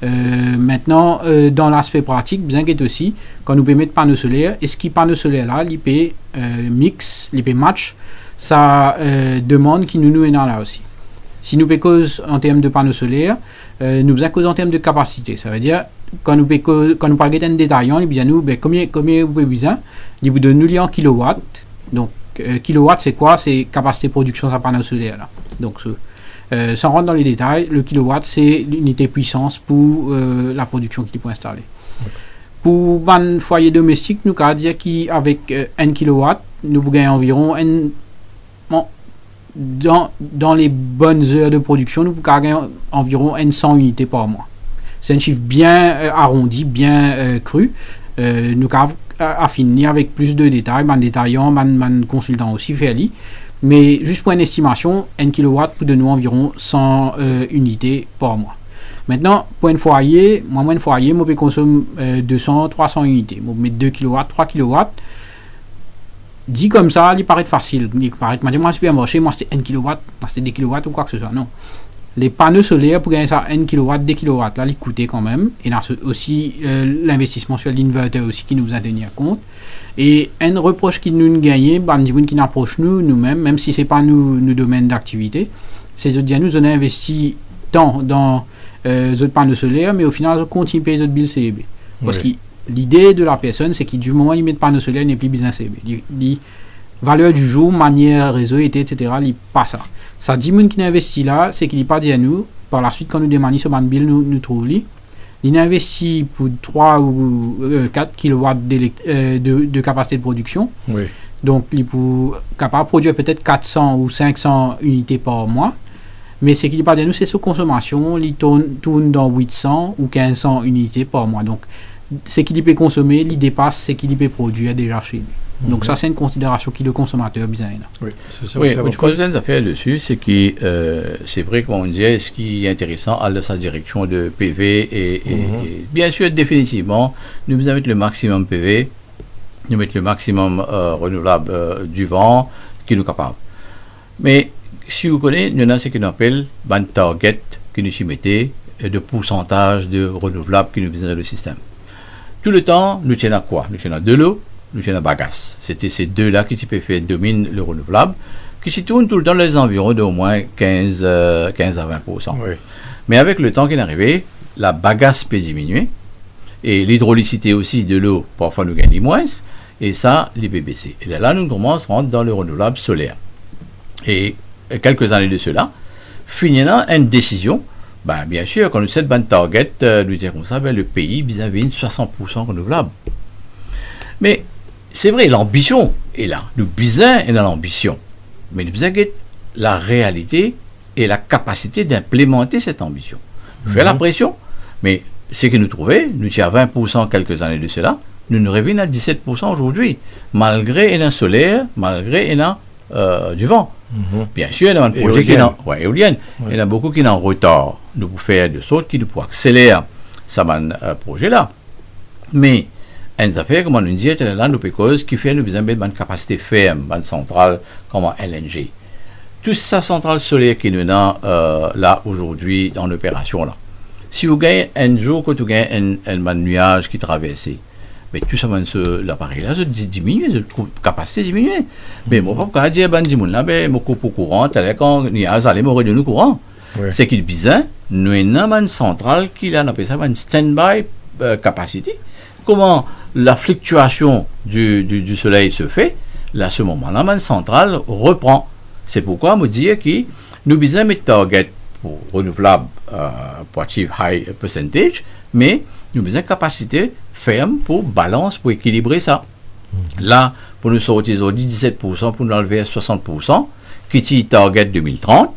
Maintenant, dans l'aspect pratique, bien qu'être aussi, quand nous pouvons mettre panneaux solaires, est-ce qu'il panneaux solaires là, l'IP mix, l'IP match, ça demande qui nous est là aussi. Si nous cause en termes de panneaux solaires, nous besoin cause en termes de capacité. Ça veut dire, quand nous parlons d'un détaillant, nous besoin combien vous avez besoin, il vous donne nous en kilowatts. Donc, kilowatt, c'est quoi? C'est capacité de production de panneaux solaires là. Donc, sans rentrer dans les détails, le kilowatt, c'est l'unité puissance pour la production qu'il peut installer. Okay. Pour un foyer domestique, nous pouvons dire qu'avec 1 kilowatt, nous pouvons gagner environ, dans les bonnes heures de production, nous pouvons gagner environ 100 unités par mois. C'est un chiffre bien arrondi, bien cru. Nous pouvons affiner avec plus de détails, un détaillant, un consultant aussi, Ferli. Mais juste pour une estimation, 1 kW peut donner environ 100 unités par mois. Maintenant, pour un foyer, je peux consommer 200-300 unités. Je mets 2 kW, 3 kW. Dit comme ça, il paraît facile. Il paraît moi c'est bien marché, moi c'est 1 kW, moi c'est 2 kW ou quoi que ce soit. Non. Les panneaux solaires, pour gagner ça 1 kW, 2 kW, là, ils coûtent quand même. Et là, aussi l'investissement sur l'inverter aussi qui nous a tenu à compte. Et un reproche qui nous gagne, qui n'approche nous-mêmes, même si ce n'est pas nos domaines d'activité, c'est que nous avons investi tant dans les panneaux solaires, mais au final, on continue à payer les billes CEB. Parce que l'idée de la personne, c'est que du moment où il met des panneaux solaires, il n'est plus besoin CEB. Les valeurs du jour, manière, réseau, etc., il pas ça. Ça dit que qui investit là, c'est qu'il n'est pas dit à nous. Par la suite, quand nous demandons sur le bill, nous trouvons il investit pour 3 ou 4 kW de capacité de production. Oui. Donc, il est capable de produire peut-être 400 ou 500 unités par mois. Mais ce qu'il n'est pas dit à nous, c'est sa consommation. Il tourne dans 800 ou 1500 unités par mois. Donc, ce qu'il peut consommer, il dépasse ce qu'il peut produire déjà chez lui. Donc ça, c'est une considération qui le consommateur a besoin. Oui, c'est ça. Oui, je crois que tu as fait dessus, c'est que c'est vrai qu'on disait, ce qui est intéressant à sa direction de PV et bien sûr, définitivement, nous devons mettre le maximum PV, nous mettre le maximum renouvelable du vent qui nous est capable. Mais si vous connaissez, il y en a ce qu'on appelle un target qui nous soumettait de pourcentage de renouvelables qui nous besoin dans le système. Tout le temps, nous tenons à quoi? Nous tenons à de l'eau, nous tenons à bagasse. C'était ces deux-là qui dominent le renouvelable, qui se tournent tout le temps dans les environs d'au moins 15 à 20%. Oui. Mais avec le temps qui est arrivé, la bagasse peut diminuer, et l'hydraulicité aussi de l'eau, parfois nous gagne moins, et ça, les peut baisser. Et là, nous commençons à rentrer dans le renouvelable solaire. Et quelques années de cela, finissant une décision, bien sûr, quand nous sommes dans target, nous disons comme ça, le pays vis-à-vis 60% renouvelable. Mais c'est vrai, l'ambition est là. Nous besoin est dans l'ambition. Mais nous besoin la réalité et la capacité d'implémenter cette ambition. Nous faisons la pression, mais ce que nous trouvons, nous étions à 20% quelques années de cela, nous revenons à 17% aujourd'hui, malgré un solaire, malgré du vent. Bien sûr, il y a un projet éolienne. Il y en a beaucoup qui sont en retard. Nous pouvons faire de sorte qui nous pourraient accélérer ce projet-là. Mais, une affaire, comme on nous dit, là, nous cause qui fait nous besoin d'une capacité ferme, d'une centrale comme LNG. Toute sa centrale solaire qui nous est là aujourd'hui en opération là. Si vous gagnez un jour que vous gagnez un nuage qui traverse, mais tout ça, l'appareil là, diminue, la capacité diminue. Mais moi, pas dire là, mon coupe au courant, quand il y a un allé mourir de nous courant. C'est qu'il besoin, nous avons une centrale qui a appelé ça une stand-by capacity. Comment la fluctuation du soleil se fait, là, à ce moment-là, une centrale reprend. C'est pourquoi me dire que nous besoin mettre target pour renouvelable pour achieve high percentage, mais nous besoin capacité ferme pour balance, pour équilibrer ça. Là, pour nous sortir aujourd'hui 17%, pour nous enlever à 60%, qui est target 2030,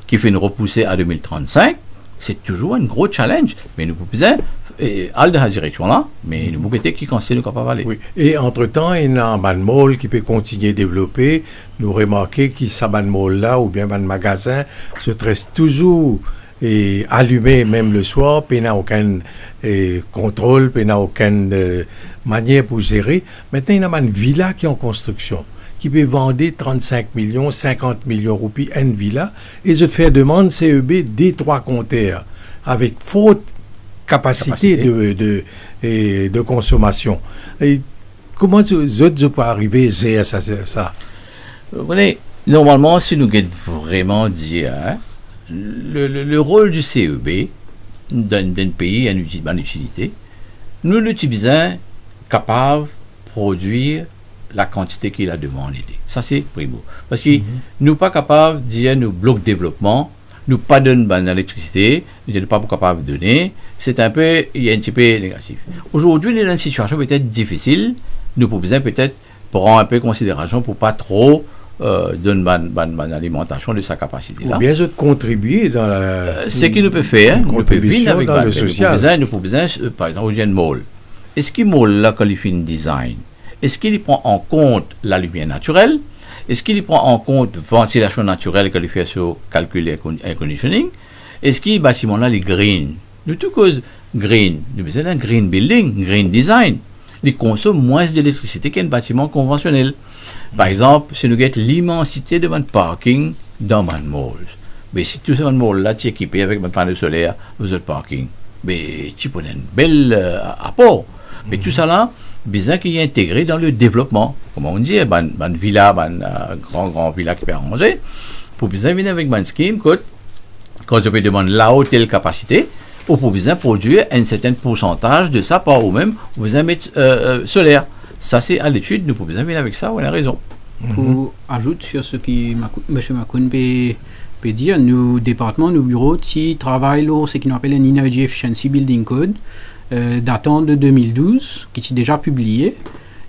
qui fait une repoussée à 2035, c'est toujours un gros challenge. Mais nous pouvons aller dans la direction là, mais nous pouvons qui continue capable d'aller. Oui. Et entre-temps, il y a un mall qui peut continuer à développer. Nous remarquons que ce mall là, ou bien un magasin, se reste toujours allumé même le soir, puis il n'y a aucun contrôle, puis il n'y a aucune manière pour gérer. Maintenant, il y a une villa qui est en construction, qui peut vendre 35 millions, 50 millions de roupies à une villa, et je te fais demande CEB des 3 compteurs, avec faute capacité de consommation. Et comment je peux arriver à ça? Vous voyez, normalement, si nous avons vraiment dit, le rôle du CEB d'un pays en utilité, nous l'utilisons capable de produire la quantité qu'il a demandé. Ça, c'est primo. Parce que nous ne sommes pas capables de dire nous bloquons le développement, nous ne donnons pas d'électricité, nous ne sommes pas capables de donner. C'est un peu, il y a un petit peu négatif. Aujourd'hui, il y a une situation peut-être difficile. Nous pouvons peut-être prendre un peu en considération pour ne pas trop donner une alimentation de sa capacité. Ou bien contribuer dans la. Ce qu'il peut faire, nous pouvons venir avec le social. Nous pouvons, par exemple, au mall. Est-ce qu'il mall là qualifie un design? Est-ce qu'il prend en compte la lumière naturelle? Est-ce qu'il prend en compte ventilation naturelle qu'il fait sur calcul air conditioning? Est-ce qu'il bâtiment là les green? Nous tout cause green. Nous besoin d'un green building, green design. Il consomme moins d'électricité qu'un bâtiment conventionnel. Par exemple, si nous avons l'immensité de votre parking dans un mall, mais si tout ce mall là est équipé avec un panneau solaire, vous avez parking, mais tu peux un bel apport. Mais tout ça là, besoin qu'il y ait intégré dans le développement. Comme on dit, une villa, grand villa qui peut arranger, pour besoin venir avec une scheme, quand je peux demander la haute telle capacité, ou pour besoin produire un certain pourcentage de ça par ou même, vous besoin mettre solaire. Ça, c'est à l'étude, nous pouvons venir avec ça, on a raison. Pour ajouter sur ce que M. Makoun peut dire, nos départements, nos bureaux, qui travaillent sur ce qu'on appelle un Energy Efficiency Building Code, datant de 2012, qui est déjà publié.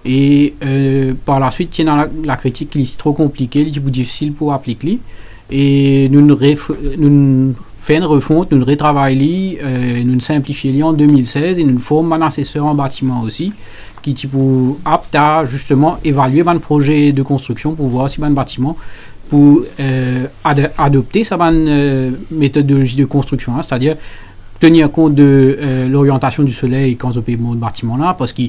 Et par la suite, il y a la critique qui est trop compliquée, qui est difficile pour appliquer. Et nous faisons une refonte, nous retravaillons, nous simplifions en 2016 et nous formons un assesseur en bâtiment aussi, qui est apte à justement évaluer un projet de construction pour voir si un bâtiment pour adopter sa méthodologie de construction, c'est-à-dire tenir compte de l'orientation du soleil quand on peut mon bâtiment là, parce que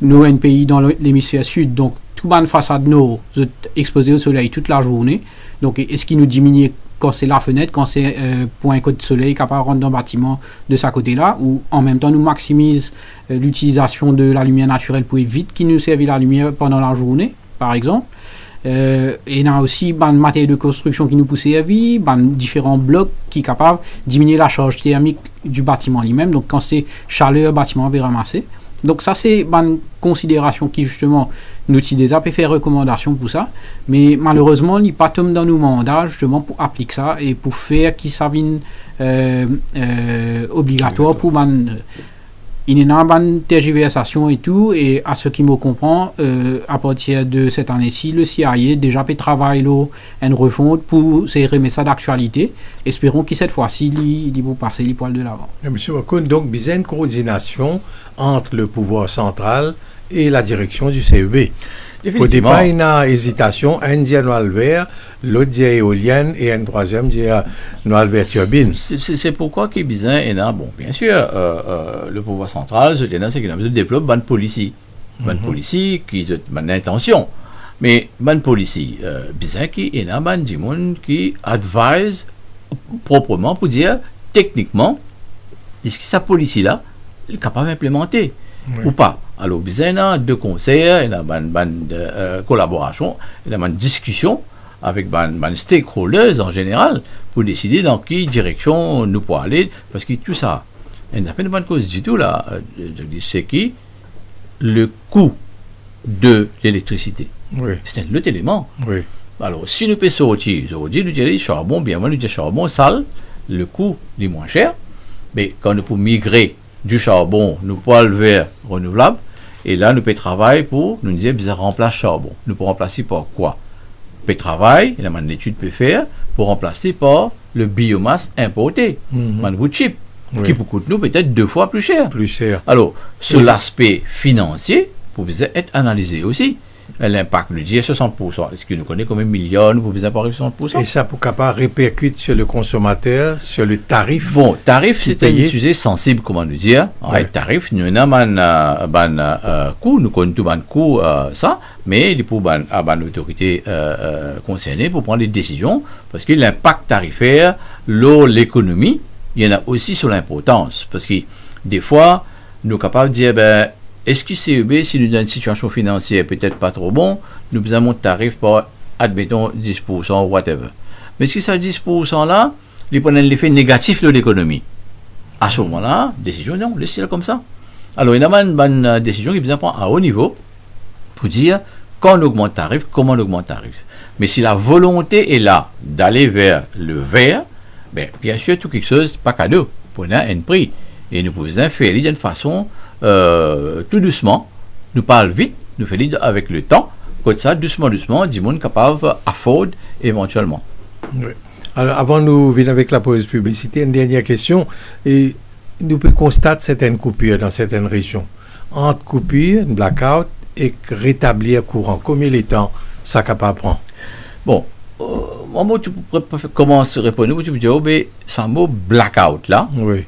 nous sommes un pays dans l'hémisphère sud, donc tout ban façade nord est exposé au soleil toute la journée, Donc, est-ce qu'il nous diminue quand c'est la fenêtre, quand c'est pour un côté de soleil capable de rentrer dans le bâtiment de ce côté-là, ou en même temps nous maximise l'utilisation de la lumière naturelle pour éviter qu'il nous serve la lumière pendant la journée, par exemple. Et il y a aussi des matériaux de construction qui nous poussent à vie, différents blocs qui sont capables de diminuer la charge thermique du bâtiment lui-même. Donc quand c'est chaleur, le bâtiment va ramasser. Donc ça c'est une considération qui justement nous déjà peut faire recommandation pour ça, mais malheureusement il n'y a pas dans nos mandats justement pour appliquer ça et pour faire qu'il s'avienne obligatoire pour il y a une tergiversation et tout, et à ce qui me comprend, à partir de cette année-ci, le CIA déjà peut travailler une refonte pour se remettre ça d'actualité. Espérons que cette fois-ci, il va passer les poils de l'avant. Monsieur Wakoun, donc, il y a une coordination entre le pouvoir central et la direction du CEB. Au départ, il y a une hésitation, un dit noir vert, l'autre dit éolienne et un troisième dit noir vert turbine. C'est pourquoi qu'il y a bon, bien sûr, le pouvoir central, c'est qu'il a besoin de développer une policy. Une policy qui a une intention. Mais une policy, bizarre qu'il y a des gens qui advisent proprement pour dire, techniquement, est-ce que sa policy-là est capable d'implémenter ou pas? Alors, il y a deux conseils, il y a une collaboration, il y a une discussion avec les stakeholders en général pour décider dans quelle direction nous pouvons aller. Parce que tout ça, il n'y a pas de bonne cause du tout là. Je dis, c'est qui le coût de l'électricité. Oui. C'est un autre élément. Oui. Alors, si nous payons aujourd'hui, nous disons charbon, bien moi, nous disons charbon sale, le coût est moins cher. Mais quand nous pouvons migrer du charbon, nous pouvons le vers renouvelable, et là, nous pouvons travailler pour, nous disons, nous remplacer charbon. Nous pouvons remplacer par quoi? Nous pouvons travailler, il y a une étude peut faire, pour remplacer par le biomasse importé, un wood chip, qui peut coûter nous peut-être 2 fois plus cher. Plus cher. Alors, sur l'aspect financier, pour être analysé aussi. L'impact nous dit 60%. Est-ce que nous connaissons combien de millions pour vous apporter 60%? Et ça pour capable répercute sur le consommateur, sur le tarif. Bon, tarif c'est un sujet sensible, comment nous dire. Ouais. Tarif, nous avons un coût, nous connaissons tout un coût, ça, mais il faut une autorité concernée pour prendre des décisions, parce que l'impact tarifaire, l'économie, il y en a aussi sur l'importance. Parce que des fois, nous sommes capables de dire, est-ce que CEB, si nous avons une situation financière peut-être pas trop bon, nous avons un tarif par, admettons, 10% ou whatever. Mais est-ce que ça 10% là, il prend un effet négatif de l'économie? À ce moment-là, décision, non, laissez-le comme ça. Alors, il y a une décision qui vient prendre à haut niveau pour dire, quand on augmente le tarif, comment on augmente le tarif. Mais si la volonté est là d'aller vers le vert, bien sûr, tout quelque chose, pas cadeau, pour un prix. Et nous pouvons faire d'une façon tout doucement, nous parle vite, nous faisons avec le temps, comme ça, doucement, du monde capable afford éventuellement. Oui. Alors, avant de nous venir avec la pause publicité, une dernière question. Et nous pouvons constater certaines coupures dans certaines régions. Entre coupures, blackout et rétablir courant, combien de temps ça capable prendre? Bon, moi, tu peux commencer à répondre, tu peux dire, c'est un mot blackout là. Oui.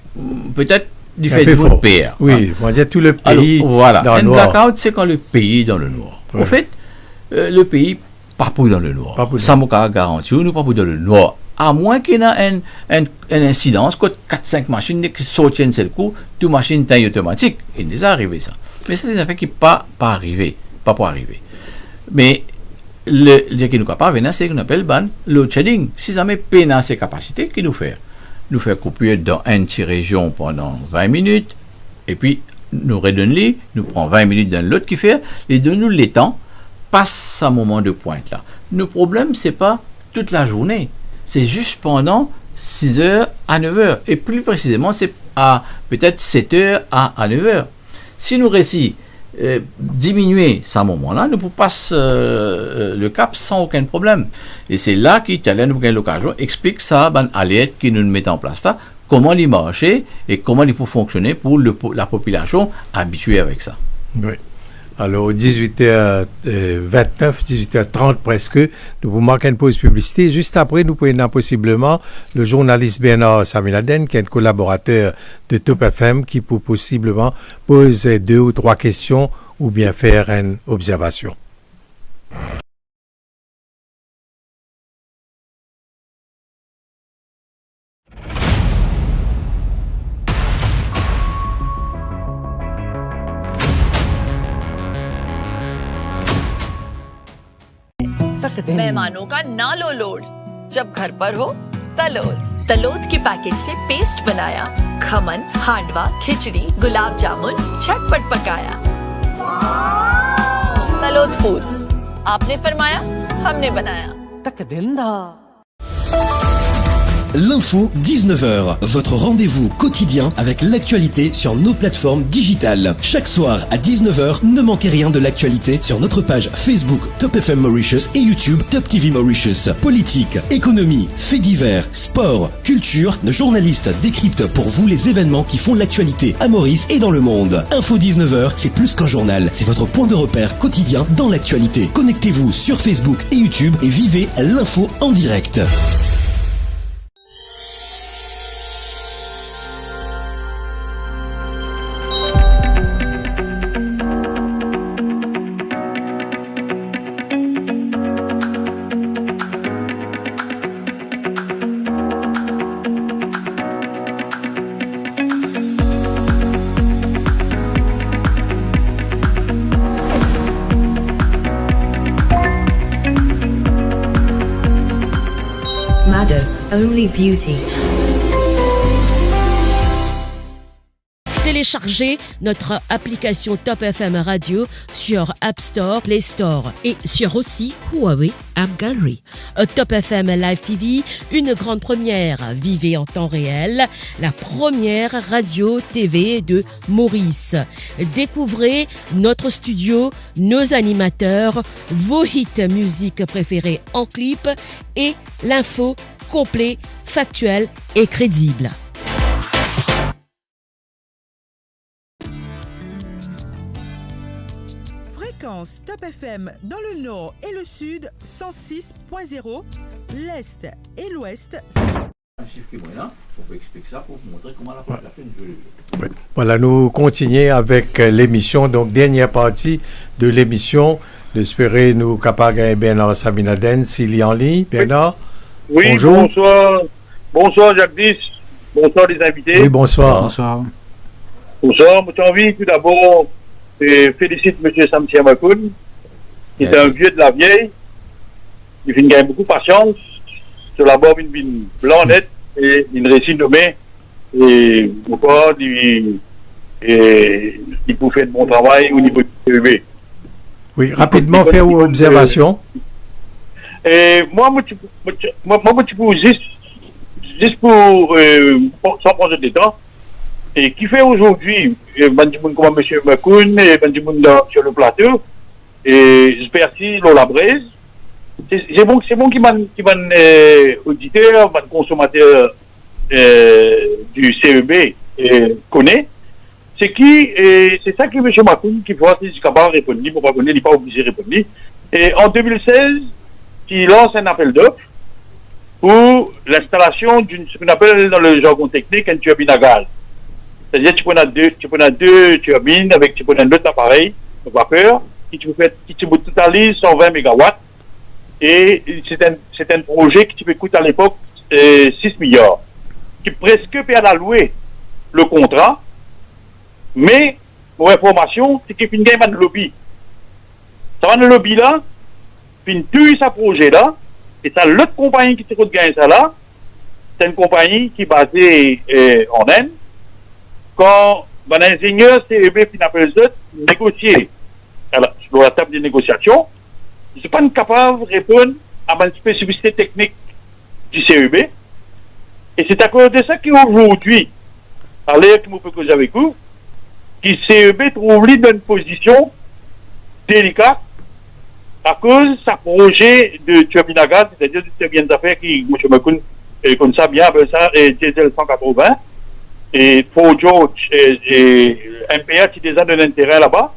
Peut-être du fait de père. Oui, on dit tout le pays. Alors, voilà. Dans le noir. Un blackout, c'est quand le pays est dans le noir. Oui. En fait, le pays pas pour dans le noir. Ça m'a garanti, nous pas pour dans le noir. À moins qu'il y ait une incidence, quand 4-5 machines qui sortent d'un seul coup, toute machine taille automatique. Il est déjà arrivé ça. Mais c'est des affaires qui pas arrivé. Pas pour arriver. Mais ce qui nous capable, c'est ce qu'on appelle load shedding. Si jamais peine ces capacités, qui nous fait? Nous faire couper dans une petite région pendant 20 minutes, et puis nous redonnons, nous prenons 20 minutes dans l'autre qui fait, et donne-nous les temps, passe à un moment de pointe là. Le problème, c'est pas toute la journée, c'est juste pendant 6 heures à 9 heures, et plus précisément, c'est à peut-être 7 heures à 9 heures. Si nous réussissons diminuer ce moment-là, nous pouvons passer le cap sans aucun problème. Et c'est là qu'Italien nous gagne l'occasion, explique ça, à l'aide qui nous met en place là, comment il marche et comment il peut fonctionner pour la population habituée avec ça. Oui. Alors, 18h29, 18h30 presque, nous vous marquons une pause publicité. Juste après, nous prenons possiblement le journaliste Bernard Samiladen, qui est un collaborateur de Top FM, qui peut possiblement poser 2 ou 3 questions ou bien faire une observation. मेहमानों का ना लो लोड। जब घर पर हो तलोद के पैकेट से पेस्ट बनाया, खमन, हांडवा, खिचड़ी, गुलाब जामुन झटपट पकाया। तलोद फूड्स, आपने फरमाया, हमने बनाया। L'info 19h, votre rendez-vous quotidien avec l'actualité sur nos plateformes digitales. Chaque soir à 19h, ne manquez rien de l'actualité sur notre page Facebook Top FM Mauritius et YouTube Top TV Mauritius. Politique, économie, faits divers, sport, culture, nos journalistes décryptent pour vous les événements qui font l'actualité à Maurice et dans le monde. Info 19h, c'est plus qu'un journal, c'est votre point de repère quotidien dans l'actualité. Connectez-vous sur Facebook et YouTube et vivez l'info en direct. Only beauty. Téléchargez notre application Top FM Radio sur App Store, Play Store et sur aussi Huawei App Gallery. Top FM Live TV, une grande première. Vivez en temps réel la première radio TV de Maurice. Découvrez notre studio, nos animateurs, vos hits musique préférés en clip et l'info complet, factuel et crédible. Fréquence Top FM dans le nord et le sud 106.0, l'est et l'ouest. Un chiffre qui est moyen, on peut expliquer ça pour vous montrer comment la fait une jouer le jeu. Oui. Voilà, nous continuons avec l'émission, donc dernière partie de l'émission. J'espère nous capables de Bernard Sabinaden, s'il est en ligne. Bernard. Oui, bonjour. Bonsoir. Bonsoir, Jacques. Bonsoir, les invités. Oui, bonsoir. Bonsoir. Bonsoir. J'ai envie tout d'abord de féliciter M. Samsia Makoun, qui est un vieux de la vieille. Il vient gagner beaucoup de patience. Sur la barre, une vine blanc net et une récite nommée. Et pourquoi il peut faire de bon travail au niveau du CEB. Oui, rapidement, faire une observation. Et moi, juste pour sans prendre de temps, et qui fait aujourd'hui, comme M. Makoun et sur le plateau, et j'espère si Lola Braise, c'est bon qui m'a auditeur, m'a consommateur du CEB connaît, c'est ça que M. Makoun qui voit si capable de répondre, pour pas connaître, il n'est pas obligé de répondre. Et en 2016, qui lance un appel d'offres pour l'installation ce qu'on appelle dans le jargon technique une turbine à gaz. C'est-à-dire que tu prends deux turbines avec tu prends un autre appareil de vapeur qui totalise 120 MW et c'est un projet qui coûte à l'époque 6 milliards qui presque peut allouer le contrat, mais pour information c'est qu'il y a un lobby. Ça va dans le lobby là, puis tout ce projet là, et ça l'autre compagnie qui te gagner ça là, c'est une compagnie qui est basée en Inde. Quand un ingénieur CEB qui appelle ça négocier sur la table de négociation, je ne suis pas capable de répondre à une spécificité technique du CEB. Et c'est à cause de ça qu'aujourd'hui, à l'heure que je peux causer avec vous, que CEB trouve dans une position délicate à cause de sa projet de turbine à gaz, c'est-à-dire de turbine d'affaires qui, M. Makoun, comme ça bien, avec ça, et diesel 180, et Fort George et MPA qui déjà donné un terrain là-bas.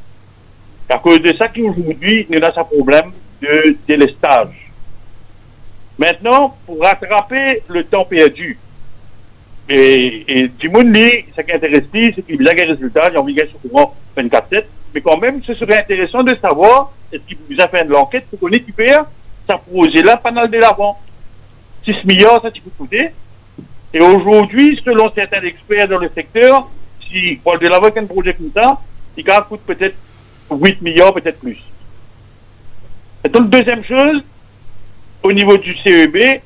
À cause de ça qu'aujourd'hui, nous avons ce problème de délestage. Maintenant, pour rattraper le temps perdu, et du monde, ce qui intéresse, c'est qu'il y a des résultats, il y a envie de gagner sur courant 24/7, mais quand même, ce serait intéressant de savoir, est-ce qu'il vous a fait de l'enquête pour qu'on récupère ce projet-là pendant le l'avant. 6 milliards, ça, tu peux coûter. Et aujourd'hui, selon certains experts dans le secteur, si pour de l'avant un projet comme ça, il coûte peut-être 8 milliards, peut-être plus. Et donc, deuxième chose, au niveau du CEB,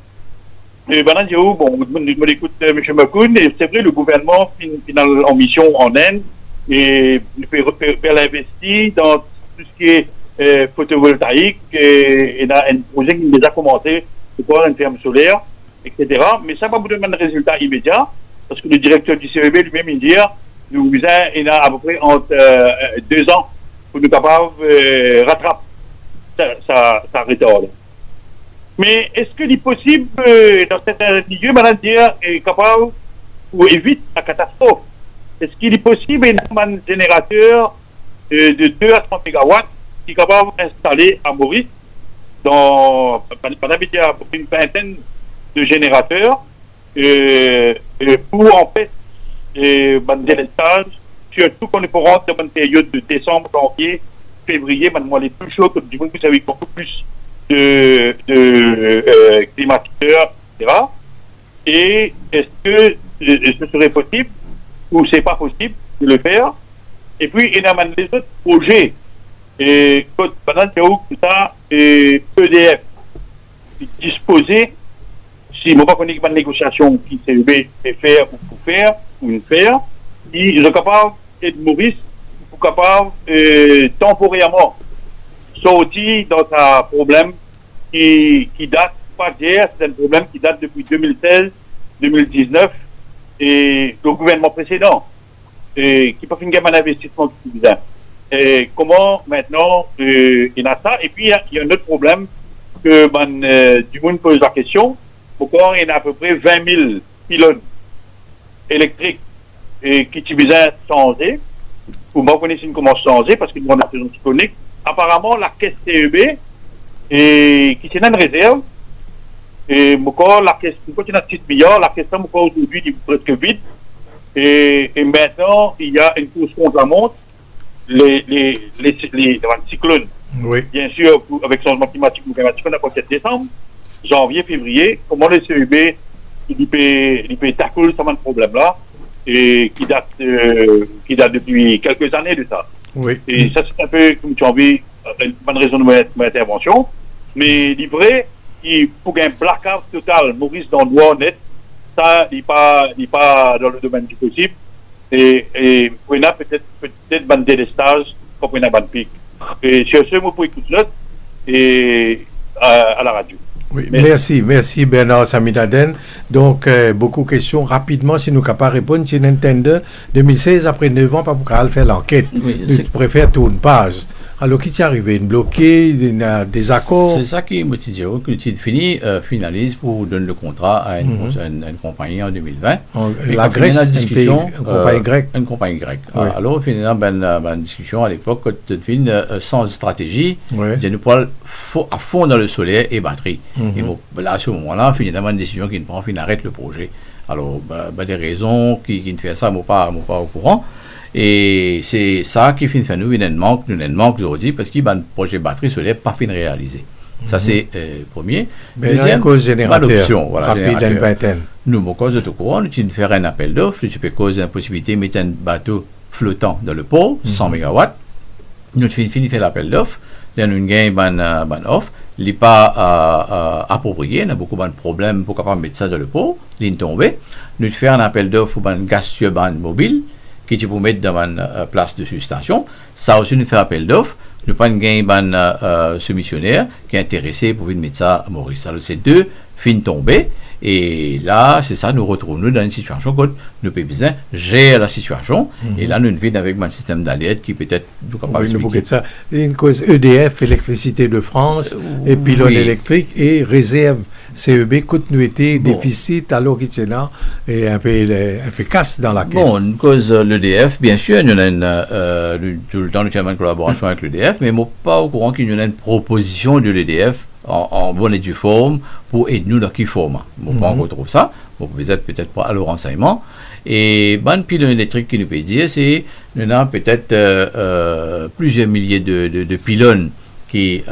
bon, je l'écoute M. Makoun, et c'est vrai, le gouvernement final en mission en Inde et fait l'investir dans tout ce qui est photovoltaïque et dans un projet qui déjà commencé, c'est quoi, une ferme solaire, etc. Mais ça va vous donner un résultat immédiat, parce que le directeur du CEB lui-même, il dit, il a à peu près entre 2 ans pour nous capables rattraper sa retard. Mais est-ce qu'il est possible, dans certains milieux, madame, est capable ou évite la catastrophe? Est-ce qu'il est possible un générateur de 2 à 3 mégawatts qui est capable d'installer à Maurice dans une vingtaine de générateurs pour en fait délestage, surtout qu'on est pour rentrer dans une période de décembre, janvier, février, maintenant les plus chauds, du moins vous avez beaucoup plus de climatiseurs, etc. Et est-ce que ce serait possible ou c'est pas possible de le faire? Et puis il y a les autres projets et pendant que ça EDF disposer, si je ne sais pas connaître une négociation qui CEB fait faire ou pour faire ou une faire, ils sont capables de Maurice pour capable temporairement sortir dans un problème qui date pas d'hier, c'est un problème qui date depuis 2016-2019 et le gouvernement précédent qui peut faire un investissement suffisant. Et comment maintenant il y a ça, et puis il y a un autre problème que du monde pose la question. Pourquoi il y a à peu près 20 000 pylônes électriques qui sont besoin de changer. Vous ne connaissez pas comment changer parce que nous avons une saison cyclonique. Apparemment, la caisse CEB qui est une réserve. Et encore, la caisse, quand il y a 6 milliards, la caisse aujourd'hui est presque vide. Et maintenant, il y a une course contre la montre. Les cyclones. Oui. Bien sûr, avec le changement climatique, on a pas 4 décembre. Janvier, février, comment le CEB il peut tackler ce problème-là et qui date depuis quelques années de ça. Oui. Et ça, c'est un peu, comme tu as envie, une bonne raison de mon intervention. Mais il est vrai, pour un blackout total, Maurice dans le droit net, ça, il n'est pas dans le domaine du possible. Et on a peut-être un délestage comme on a un pic. Et sur ce, vous pouvez écouter et à la radio. Oui, merci Bernard Samidaden. Donc, beaucoup de questions. Rapidement, si nous ne pouvons pas répondre, si Nintendo 2016, après 9 ans, pas pour faire l'enquête. Oui, je préfère tourner une page. Alors, qu'est-ce qui est arrivé? Une bloquée, des accords? C'est ça qui est motivé. Que le finalise pour donner le contrat à une compagnie en 2020. La Grèce, une compagnie grecque. Oui. Alors, finalement, une discussion à l'époque, sans stratégie, de nous prendre à fond dans le solaire et batterie. Et là, à ce moment-là, finalement, une décision qui ne prend, on arrête le projet. Alors, des raisons qui ne font ça, je ne suis pas au courant. Et c'est ça qui fait nous une manque aujourd'hui parce qu'il y a un projet batterie solaire pas fin réalisé. Ça c'est premier. Deuxième, cause générateur. L'option, voilà, rapide d'une vingtaine. Nous, cause de tout courant, tu faire un appel d'offres, tu peux causer la possibilité de mettre un bateau flottant dans le port, 100 MW. Nous finissons faire l'appel d'offres. Là, nous gagnons une offre. Il n'est pas approprié. On a beaucoup de problèmes pour pouvoir mettre ça dans le port. Il tombe. Nous faisons un appel d'offres pour un gaz turbine mobile qui tu peux mettre dans une place de station. Ça aussi nous fait appel d'offres. Nous prenons un soumissionnaire qui est intéressé pour venir mettre ça à Maurice. Alors ces deux fins tombées. Et là, c'est ça, nous retrouvons dans une situation où nous pouvons besoin gérer la situation. Et là, nous vivons avec un système d'alerte qui peut-être nous capable de ça. Une cause EDF, Électricité de France, et pylône électrique et réserve CEB, continuité, déficit, alors qu'il est là, et un peu casse dans la caisse. Bon, une cause l'EDF, bien sûr, il y a tout le temps, nous avons une collaboration avec l'EDF, mais je ne suis pas au courant qu'il y a une proposition de l'EDF en bonne et due forme pour aider nous dans qui forme. On pas encore trouve ça. Bon, peut-être pas à le renseignement. Et ban pylône électrique qui nous peut dire, c'est nous avons peut-être plusieurs milliers de pylônes qui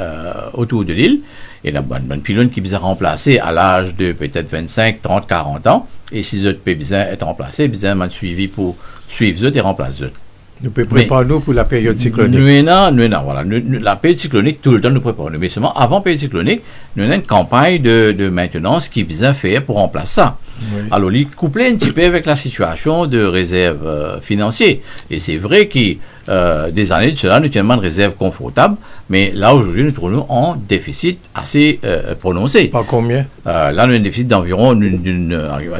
autour de l'île. Et la bonne pylône qui besoin remplacer à l'âge de peut-être 25, 30, 40 ans. Et si les autres peuvent besoin être remplacés, besoin de suivi pour suivre les autres et remplacer les autres. Nous pouvons préparer nous pour la période cyclonique. Voilà. La période cyclonique, tout le temps, nous préparons. Mais seulement avant la période cyclonique, nous avons une campagne de maintenance qui vise à faire pour remplacer ça. Oui. Alors, il est couplé un petit peu avec la situation de réserve financière. Et c'est vrai que des années de cela, nous tenons une réserve confortable, mais là, aujourd'hui, nous trouvons en déficit assez prononcé. Par combien? Là, nous avons un déficit d'environ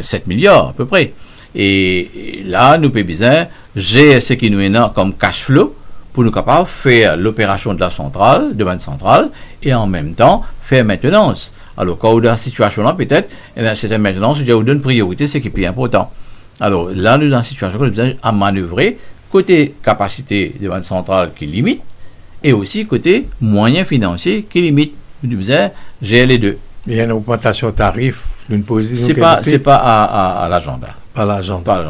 7 milliards à peu près. Et là, nous pouvons bien gérer ce qui nous est comme cash flow pour nous capables de faire l'opération de la banque centrale, et en même temps faire maintenance. Alors, quand on est dans cette situation-là, peut-être, c'est la maintenance où on donne priorité, c'est ce qui est plus important. Alors, là, nous sommes dans une situation où nous avons à manœuvrer côté capacité de banque centrale qui limite, et aussi côté moyens financiers qui limite. Nous devons gérer les deux. Il y a une augmentation de tarifs, d'une position. C'est pas à l'agenda. Pas l'agenda.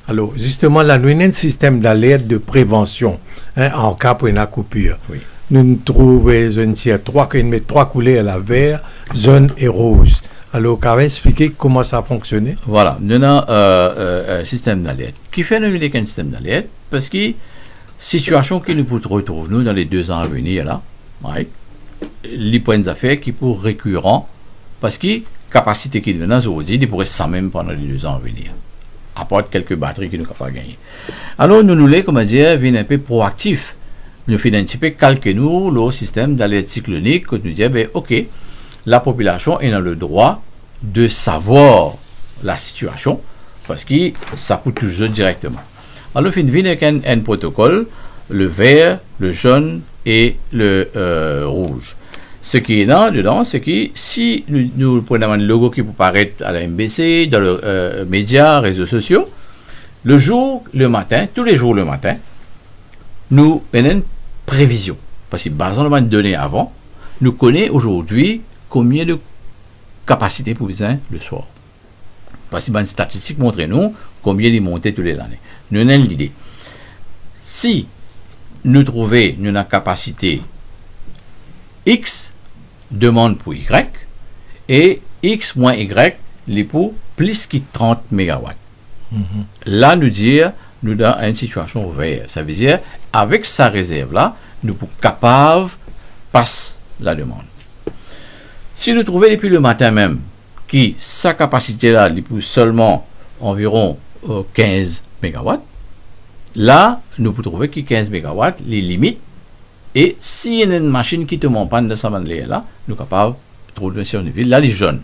Alors, justement, là, nous avons un système d'alerte de prévention en cas pour une coupure. Oui. Nous trouvons trois couleurs à la vert, jaune et rouge. Alors, vous pouvez expliquer comment ça fonctionne? Voilà, nous avons un système d'alerte. Qui fait un système d'alerte? Parce que situation que nous retrouvons nous dans les 2 ans à venir, là, right? Les points d'affaires qui pour récurrent, parce que capacité qui est aujourd'hui, ils pourraient ça même pendant les 2 ans à venir. Apporte quelques batteries qui nous sont pas gagner. Alors, nous voulons, comment dire, venir un peu proactif. Nous faisons un petit peu calquer nous le système d'alerte cyclonique, que nous disons, ok, la population est dans le droit de savoir la situation, parce que ça coûte toujours directement. Alors, nous venons avec un protocole, le vert, le jaune et le rouge. Ce qui est dedans, c'est que si nous prenons un logo qui peut paraître à la MBC, dans les médias, réseaux sociaux, le matin, tous les jours le matin, nous avons une prévision. Parce que, basant sur les données avant, nous connaissons aujourd'hui combien de capacités pour besoin le soir. Parce que les statistiques montrent nous combien ils montent toutes les années. Nous avons l'idée. Si nous trouvons une capacité X, demande pour Y, et X moins Y, les pour plus que 30 MW. Là, nous dire, nous dans une situation ouverte. Ça veut dire, avec sa réserve-là, nous sommes capables de passer la demande. Si nous trouvons depuis le matin même, que sa capacité-là, il pour seulement environ 15 MW, là, nous pouvons trouver que 15 MW, les limites. Et s'il y a une machine qui tombe en panne de cette manière-là, nous sommes capables de trouver sur une ville. Là, les jeunes.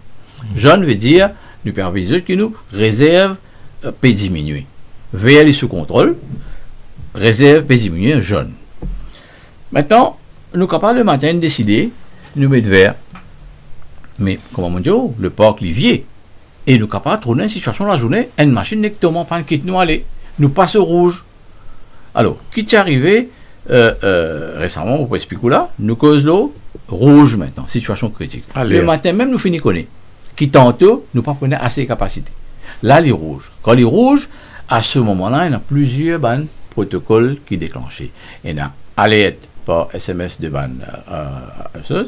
Jeunes veut dire, nous permettons que nous réserve peut diminuer. Veillez aller sous contrôle, réserve peut diminuer jeune. Maintenant, nous sommes capables le matin de décider, nous mettre vert. Mais, comme on dit, le parc Livier. Et nous sommes capables de trouver une situation la journée, une machine qui tombe en panne, qui nous aller. Nous passons au rouge. Alors, qui est arrivé récemment, on peut expliquer là, nous cause l'eau rouge maintenant, situation critique. Le matin même, nous finissons connaître. Qui tantôt, nous pas prenons assez de capacité. Là, les rouges. Quand les rouges, à ce moment-là, il y a plusieurs protocoles qui déclenchent. Il y a alerte par SMS de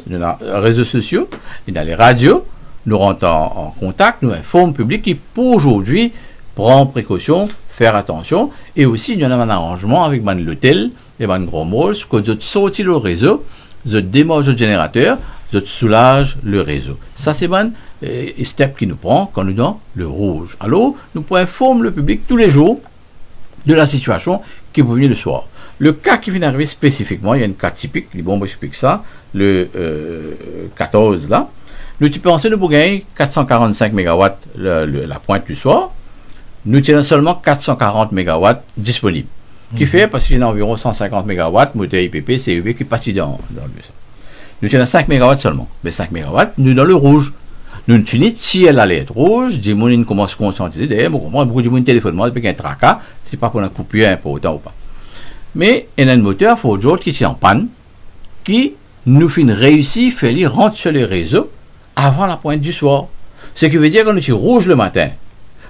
il y a réseaux sociaux, il y a les radios, nous rentrons en contact, nous informons le public qui, pour aujourd'hui, prend précaution, faire attention, et aussi, il y en a un arrangement avec l'hôtel, les gros malls, que vous sortez le réseau, vous démarrez le générateur, vous soulage le réseau. Ça, c'est un step qui nous prend quand nous dans le rouge. Alors, nous pouvons informer le public tous les jours de la situation qui peut venir le soir. Le cas qui vient d'arriver spécifiquement, il y a un cas typique, bon, je explique ça, le 14 là. Nous tu pensez nous pour gagner 445 MW la pointe du soir. Nous tenons seulement 440 MW disponibles. Qui fait, parce qu'il y a environ 150 MW, moteur IPP, CEV qui passe dans le bus. Nous tenons 5 MW seulement. Mais 5 MW, nous dans le rouge. Nous finissons, si elle allait être rouge, des gens commencent à se conscientiser. D'ailleurs, vous comprenez, beaucoup de gens téléphonent, depuis qu'il y a un tracas, c'est pas pour une coupure important ou pas. Mais il y a un moteur, il faut autre qui est en panne, qui nous finit réussir, fait lui rentrer sur les réseaux avant la pointe du soir. Ce qui veut dire qu'on est rouge le matin.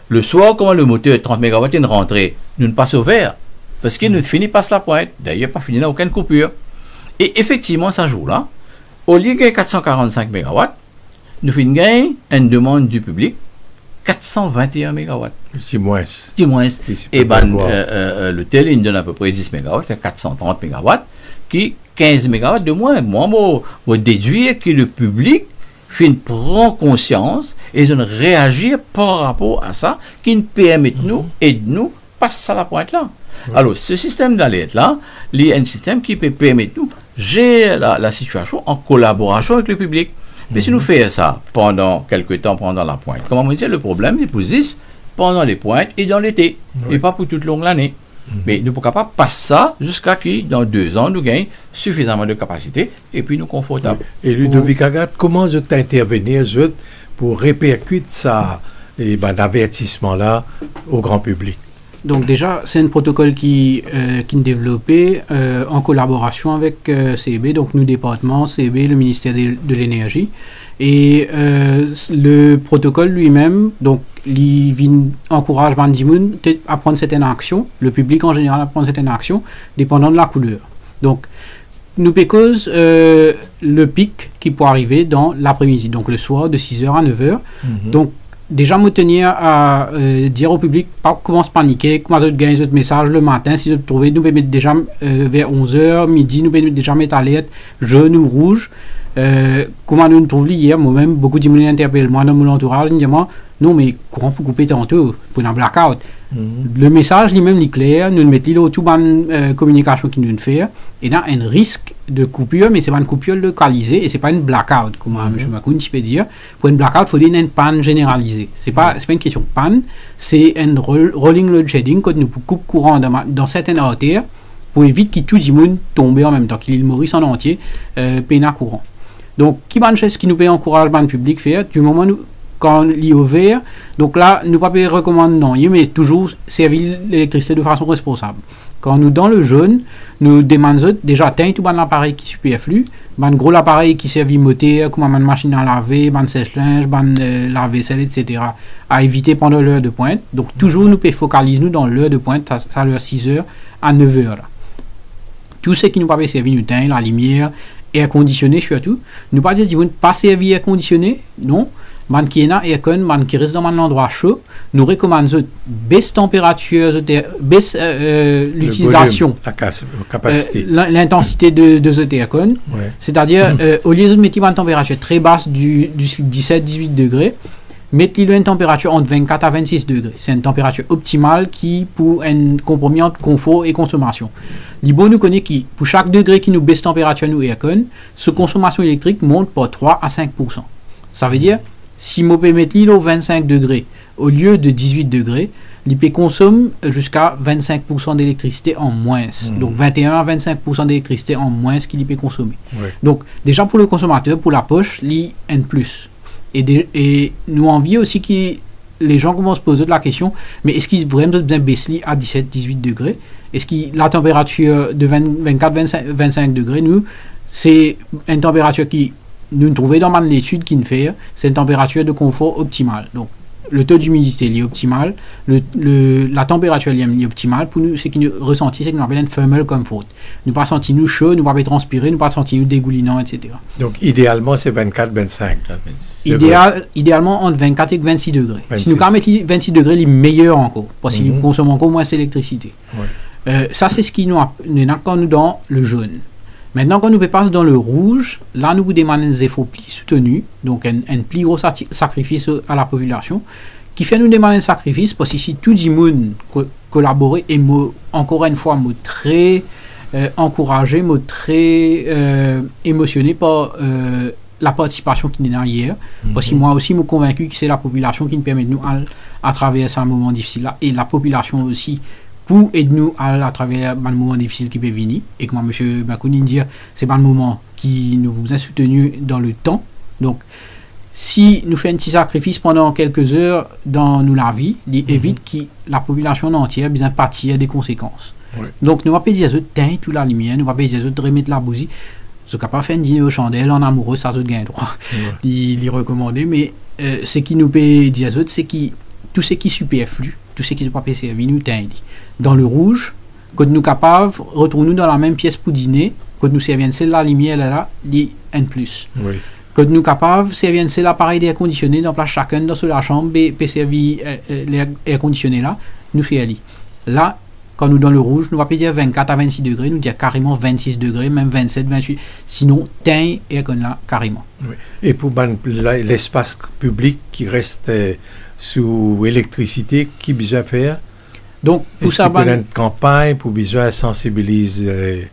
Le soir, quand le moteur est 30 MW est rentré, nous ne passons au vert. Parce qu'il ne finit pas la pointe. D'ailleurs, pas fini dans aucune coupure. Et effectivement, ça joue là. Au lieu de 445 MW, nous finissons gagner une demande du public 421 MW. C'est moins. C'est moins. Et le tel, il donne à peu près 10 MW, fait 430 MW, qui 15 MW de moins. Moi, je déduire que le public prend conscience et ils réagir par rapport à ça, qui nous permet nous et de nous passer à la pointe là. Alors, ce système d'alerte là, il y a un système qui peut permettre nous gérer la situation en collaboration avec le public. Mais si nous faisons ça pendant quelques temps, pendant la pointe, comment on dit, le problème, il existe pendant les pointes et dans l'été, et pas pour toute longue l'année. Mais nous ne pouvons pas passer ça jusqu'à ce que dans 2 ans, nous gagnons suffisamment de capacité et puis nous confortables. Et Ludovic Agathe, comment vous intervenir pour répercuter ça, l'avertissement là au grand public? Donc déjà, c'est un protocole qui est développé en collaboration avec CEB, donc nous département, CEB, le ministère de l'énergie. Et le protocole lui-même, donc, il encourage Bandimoun à prendre certaines actions, le public en général à prendre certaines actions, dépendant de la couleur. Donc, nous pécose le pic qui peut arriver dans l'après-midi, donc le soir de 6h à 9h. Donc, déjà me tenir à dire au public, pas commence à paniquer, comment vous gagnez votre message le matin, si vous trouvez, nous pouvons mettre déjà vers 11h, midi, nous pouvons déjà mettre alerte, jaune ou rouge. Comment nous trouvons hier, moi-même, beaucoup de gens m'interpellent, moi dans mon entourage, ils me disent, non mais courant pour couper tantôt, pour un blackout. Le message lui-même est clair, nous mettons tout bonne communication qui nous fait, et là un risque de coupure, mais c'est pas une coupure localisée et c'est pas une blackout, comme M. Macoun tu peux dire. Pour une blackout, il faut dire une panne généralisée. C'est pas une question de panne, c'est un rolling load shedding quand nous coupons courant dans certaines artères pour éviter que tout le monde tombe en même temps, qu'il Maurice en entier pénal courant. Donc, qui est une chose qui nous peut encourager le public faire du moment où quand il est ouvert, donc là, nous ne pouvons pas recommander non, mais toujours servir l'électricité de façon responsable. Quand nous dans le jaune, nous demandons déjà teindre tout l'appareil qui est superflu, un gros appareil qui sert à moteur, comme une machine à laver, un sèche-linge, un lave-vaisselle, etc. à éviter pendant l'heure de pointe. Donc toujours nous pouvons focaliser nous dans l'heure de pointe, ça l'heure 6h à 9h. Là. Tout ce qui nous peut servir nous teindre, la lumière, air conditionné surtout. Nous pas dire qu'ils vont pas servir air conditionné, non. Man qui est là, aircon, man qui reste dans un endroit chaud, nous recommandons baisse température, baisse l'utilisation, la capacité, l'intensité de cet aircon. Ouais. C'est-à-dire, au lieu de mettre une température très basse du 17-18 degrés, mettez-le une température entre 24 à 26 degrés. C'est une température optimale qui pour un compromis entre confort et consommation. L'IBO nous connaît qui, pour chaque degré qui nous baisse température nous aircon, ce consommation électrique monte par 3 à 5%. Ça veut dire, si je peux mettre l'île au 25 degrés au lieu de 18 degrés, l'IP consomme jusqu'à 25% d'électricité en moins. Donc 21 à 25% d'électricité en moins qu'il peut consommer. Ouais. Donc déjà pour le consommateur, pour la poche, l'IN+. Et nous envie aussi que les gens commencent à poser la question, mais est-ce qu'ils vraiment bien baisser à 17-18 degrés? Est-ce que la température de 24-25 degrés, nous, c'est une température qui nous trouvons dans l'étude qui nous fait, c'est une température de confort optimale. Donc, le taux d'humidité est optimal, la température est optimale. Pour nous, ce qui nous ressentit, c'est que nous appelons un thermal comfort. Nous pas sentir nous chaud, nous pas transpirer, nous pas sentir nous dégoulinant, etc. Donc, idéalement, c'est 24-25. Idéalement, entre 24 et 26 degrés. 26. Si nous mettons 26 degrés, il est meilleur encore, parce qu'il consomme encore moins d'électricité. Ouais. Ça, c'est ce qui nous a quand nous dans le jaune. Maintenant, quand nous passons dans le rouge, là, nous vous demandons des efforts plus soutenus, donc un plus gros sacrifice à la population, qui fait nous demander un sacrifice, parce que si tout le monde collabore, et encore une fois, moi très encouragé, moi très émotionné par la participation qui est là hier, parce que moi aussi, je suis convaincu que c'est la population qui nous permet de nous à traverser un moment difficile là, et la population aussi, pour aider nous à travers un moment difficile qui peut venir. Et comme M. Macounine dit, c'est pas un moment qui nous a soutenus dans le temps. Donc, si nous faisons un petit sacrifice pendant quelques heures dans la vie, il évite que la population entière puisse pâtir des conséquences. Ouais. Donc, nous ne va pas dire de teindre toute la lumière, nous ne va pas dire de remettre la bougie. Ce qu'on n'a pas fait un dîner aux chandelles en amoureux, ça se gagne droit. Il est recommandé, mais ce qui nous peut dire, c'est que tout ce qui est superflu, tout ce qui ne peut pas servir, nous teindre. Dans le rouge, quand nous sommes capables, retrouvons-nous dans la même pièce pour dîner, quand nous servons celle la lumière là, il y a un plus. Oui. que nous capables, c'est l'appareil d'air conditionné dans place chacun dans la chambre, et servir l'air conditionné là, nous fait aller. Là, quand nous dans le rouge, nous va pas dire 24 à 26 degrés, nous dire carrément 26 degrés, même 27, 28, sinon, teint et qu'on là, carrément. Oui. Et pour l'espace public qui reste sous électricité, qui besoin faire? Donc, pour ça, une campagne pour besoin sensibiliser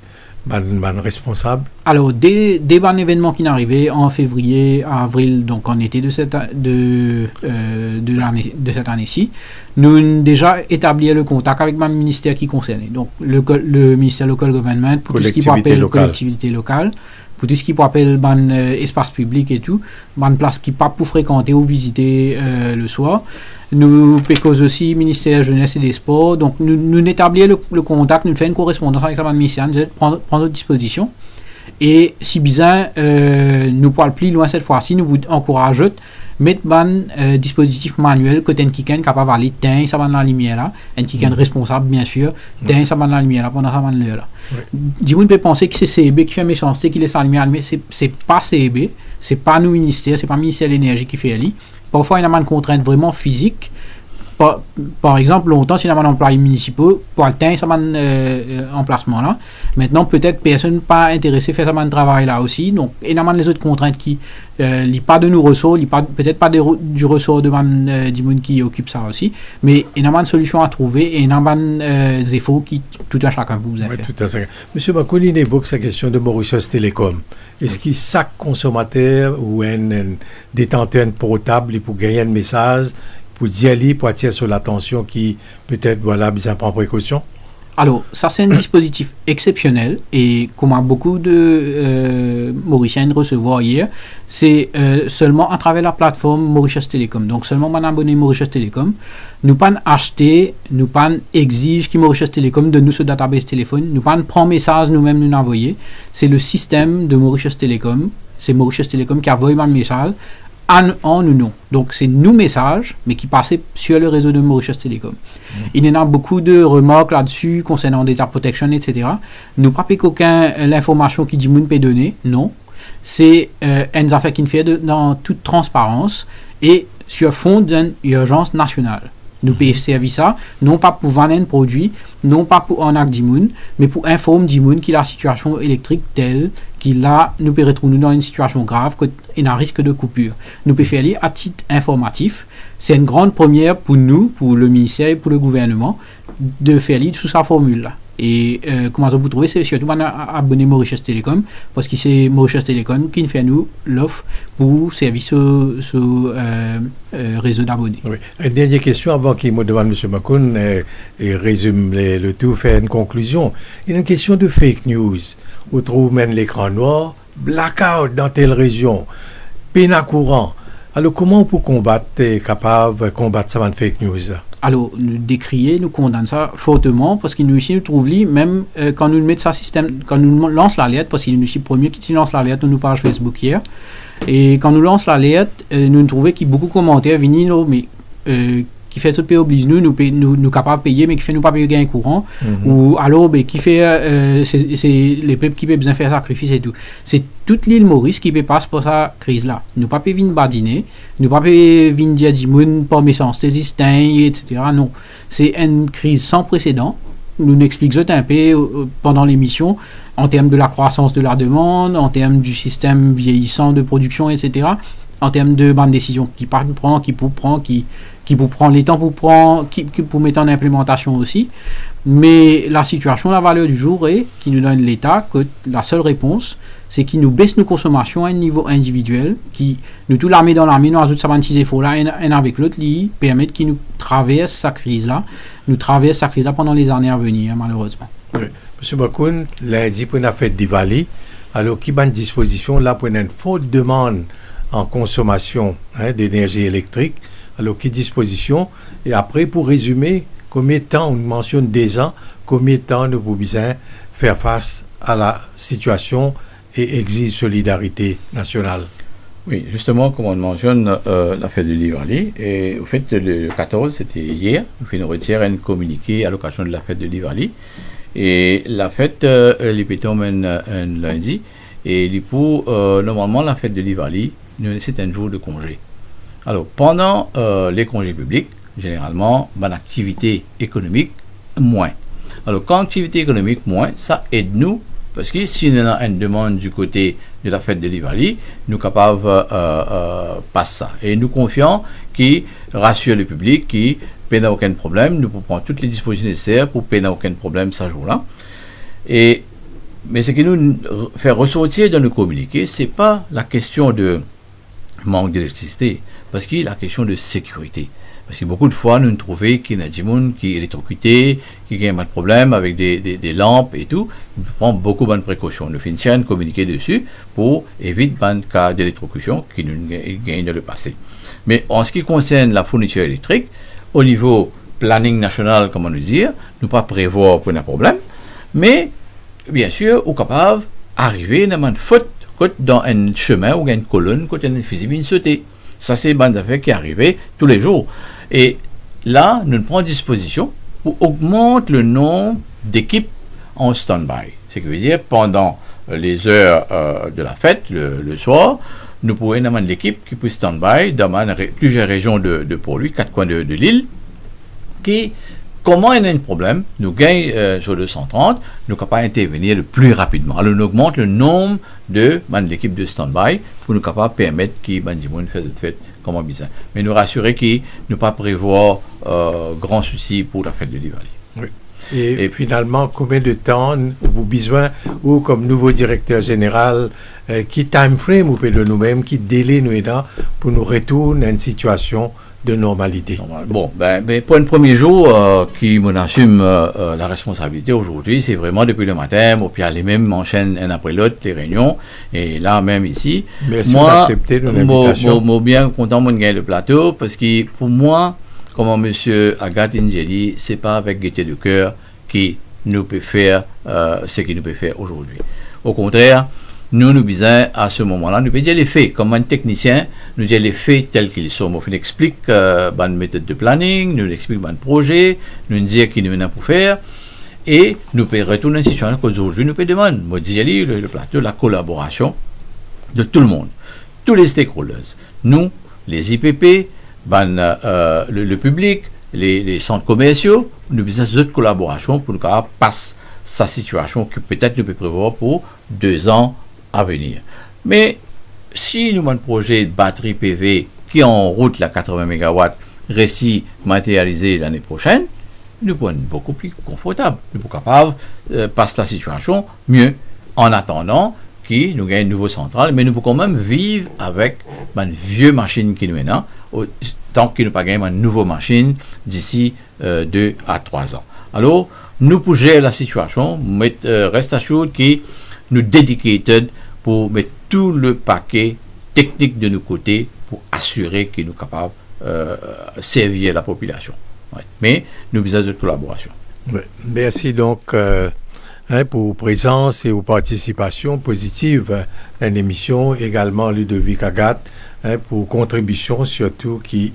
les responsables. Alors, dès un événement qui est arrivé en février, avril, donc en été de cette année-ci, nous avons déjà établi le contact avec le ministère qui concernait. Donc, le ministère local government, pour tout ce qui s'appelle collectivité locale, pour tout ce qui s'appelle espace public et tout, place qui pas pour fréquenter ou visiter le soir. Nous pécos aussi ministère jeunesse et des sports, donc nous établissons le contact, nous faisons une correspondance avec la ministère, nous prendre notre disposition. Et si besoin, nous parlons plus loin cette fois-ci, nous vous encourageons mettre un dispositif manuel côté qui est capable d'aller teindre ça dans la lumière là, et qui est responsable bien sûr, teindre ça dans la lumière là pendant ça dans l'heure là. Dis-moi peut penser que c'est CEB qui fait méchanceté, qui laisse la lumière, mais c'est pas CEB, c'est pas nous ministère, c'est pas le ministère de l'énergie qui fait aller. Parfois, il y a une contrainte vraiment physique. Par exemple, longtemps, s'il y a un employé municipal, pour atteindre ce emplacement là. Maintenant, peut-être personne pas intéressé à faire ce travail là aussi. Donc, il y a les autres contraintes qui ne pas de nos ressorts, peut-être pas du ressort de du monde qui occupe ça aussi. Mais il y a une solution à trouver et il y a des efforts qui tout un chacun peut vous faire. Tout à chacun. Monsieur Macouni évoque sa question de Mauritius Télécom. Est-ce qu'il chaque consommateur ou un détenteur portable pour gagner un message pour d'y aller, pour attirer sur l'attention qui peut-être besoin prendre précaution? Alors, ça c'est un dispositif exceptionnel et comme beaucoup de Mauriciens recevoir hier, c'est seulement à travers la plateforme Mauritius Télécom. Donc seulement mon abonné Mauritius Télécom, nous pas acheter, nous pas exige que Mauritius Télécom de nous ce database téléphone, nous pas prend message nous-mêmes nous envoyer. C'est le système de Mauritius Télécom, c'est Mauritius Télécom qui envoie un message en ou non. Donc c'est nos messages, mais qui passaient sur le réseau de Mauritius Télécom. Il y en a beaucoup de remarques là-dessus concernant data protection, etc. Nous pas qu'aucun l'information qui dit moun peut donner, non. C'est une affaire qui fait dans toute transparence et sur fond d'une urgence nationale. Nous payons service ça, non pas pour vendre un produit, non pas pour en acte d'immun, mais pour informer d'immun qu'il a la situation électrique telle qu'il a, nous pouvons retrouver dans une situation grave, qu'il a un risque de coupure. Nous pouvons faire à titre informatif. C'est une grande première pour nous, pour le ministère et pour le gouvernement, de faire sous sa formule-là. Et comment vous trouvez, c'est surtout abonné Mauritius Télécom, parce que c'est Mauritius Télécom qui nous fait nous l'offre pour service sur réseau d'abonnés. Oui. Une dernière question avant qu'il me demande M. Macoun et résume le tout, fait une conclusion. Il y a une question de fake news. On trouve même l'écran noir, blackout dans telle région, peine à courant. Alors comment on peut capable de combattre ça dans fake news? Alors, nous décrier, nous condamnons ça fortement parce qu'il nous ici nous trouve même quand nous mettons ça système, quand nous lance l'alerte, parce qu'il nous ici premier qui lance l'alerte sur nos pages Facebook hier, et quand nous lance l'alerte, nous trouvons qu'il y a beaucoup de commentaires venus, mais qui fait ce pays oblige nous capables de payer, mais qui fait nous pas payer gain courant, ou alors qui fait c'est les peuples qui peuvent besoin faire sacrifice et tout. C'est toute l'île Maurice qui peut passer pour cette crise là. Nous pas venir badiner, nous pas venir dire du monde par méchanceté, etc. Non, c'est une crise sans précédent. Nous expliquons un peu pendant l'émission en termes de la croissance de la demande, en termes du système vieillissant de production, etc. En termes de bonnes décisions qui prend, qui pour prendre les temps qui pour mettre en implémentation aussi. Mais la situation, la valeur du jour est qui nous donne l'État que la seule réponse, c'est qu'il nous baisse nos consommations à un niveau individuel, qui nous tout l'armée dans l'armée, nous ajoute ça 26 efforts là, un avec l'autre, qui permettent qu'il nous traverse sa crise là, pendant les années à venir, malheureusement. Oui. M. Macoun, lundi pour la fête d'Ivali, alors qui bonne disposition là pour une forte demande en consommation d'énergie électrique, alors qui disposition, et après pour résumer, combien de temps, on mentionne des ans, combien de temps nous pouvons bien faire face à la situation et exige solidarité nationale. Oui, justement, comme on mentionne la fête de l'Ivali, et au fait, le 14, c'était hier, nous retirons un communiqué à l'occasion de la fête de l'Ivali, et la fête, les pétons un lundi, Et pour, normalement, la fête de Diwali, c'est un jour de congé. Alors, pendant les congés publics, généralement, activité économique, moins. Alors, quand activité économique, moins, ça aide nous, parce que si on a une demande du côté de la fête de Diwali, nous sommes capables de passer ça. Et nous confions qui rassure le public, qui n'y a aucun problème, nous pouvons prendre toutes les dispositions nécessaires pour qu'il n'y ait aucun problème ce jour-là. Mais ce qui nous fait ressortir dans le communiqué, ce n'est pas la question de manque d'électricité, parce qu'il y a la question de sécurité. Parce que beaucoup de fois, nous trouvons qu'il y a des gens qui sont électrocutés, qui ont un problème avec des lampes et tout. Nous prenons beaucoup de précautions. Nous finissons de communiquer dessus pour éviter un cas d'électrocution qui nous gagne dans le passé. Mais en ce qui concerne la fourniture électrique, au niveau planning national, comment nous dire, nous pas prévoir pour un problème, mais bien sûr, on est capable d'arriver dans une faute dans un chemin ou une colonne, quand une fusible sauter. Ça, c'est une affaire qui arrive tous les jours. Et là, nous prenons disposition pour augmenter le nombre d'équipes en stand-by. Ce qui veut dire, pendant les heures de la fête, le soir, nous pouvons avoir l'équipe qui peut stand-by dans plusieurs régions de Port-Louis, 4 coins de l'île, qui, comment il y a un problème, nous gagnons sur 230, nous sommes capables d'intervenir le plus rapidement. Alors, nous augmentons le nombre de l'équipe de stand-by pour nous capables de permettre qu'ils fassent cette fête comme besoin. Mais nous rassurer qu'ils ne pas prévoir grand souci pour la fête de Diwali. Oui. Et finalement, combien de temps vous besoin, ou comme nouveau directeur général, qui time frame ou de nous-mêmes, qui délai nous aidant pour nous retourner à une situation de normalité? Bon, pour un premier jour, qui m'en assume la responsabilité aujourd'hui, c'est vraiment depuis le matin, puis les mêmes enchaînent un après l'autre les réunions, et là même ici. Merci d'accepter notre invitation. Moi, bien content de gagner le plateau, parce que pour moi, comme M. Agathe Njeli, c'est pas avec gaieté de cœur qui nous peut faire ce qu'il nous peut faire aujourd'hui. Au contraire, nous disons à ce moment-là, nous pouvons dire les faits. Comme un technicien, nous disons les faits tels qu'ils sont. On explique une méthode de planning, nous explique un projet, nous disons qui nous venons pour faire. Et nous pouvons retourner à une situation qu'aujourd'hui nous pouvons demander. Moi, je dis le plateau, la collaboration de tout le monde, tous les stakeholders. Nous, les IPP, le public, les centres commerciaux, nous avons cette collaboration pour nous passer sa situation que peut-être nous pouvons prévoir pour 2 ans à venir. Mais si nous avons un projet de batterie PV qui est en route la 80 MW, récit matérialisé l'année prochaine, nous pouvons être beaucoup plus confortables. Nous sommes capables de passer la situation mieux en attendant qu'il nous gagne une nouvelle centrale, mais nous pouvons quand même vivre avec une vieille machine qui nous est là, tant qu'il nous pas gagné une nouvelle machine d'ici 2 à 3 ans. Alors, nous pouvons gérer la situation, reste assuré que nous dedicated pour mettre tout le paquet technique de nos côtés pour assurer que nous sommes capables de servir la population. Ouais. Mais nous avons besoin de collaboration. Ouais. Merci donc pour présence et pour participation positive à l'émission, également Ludovic Agathe pour contribution, surtout qui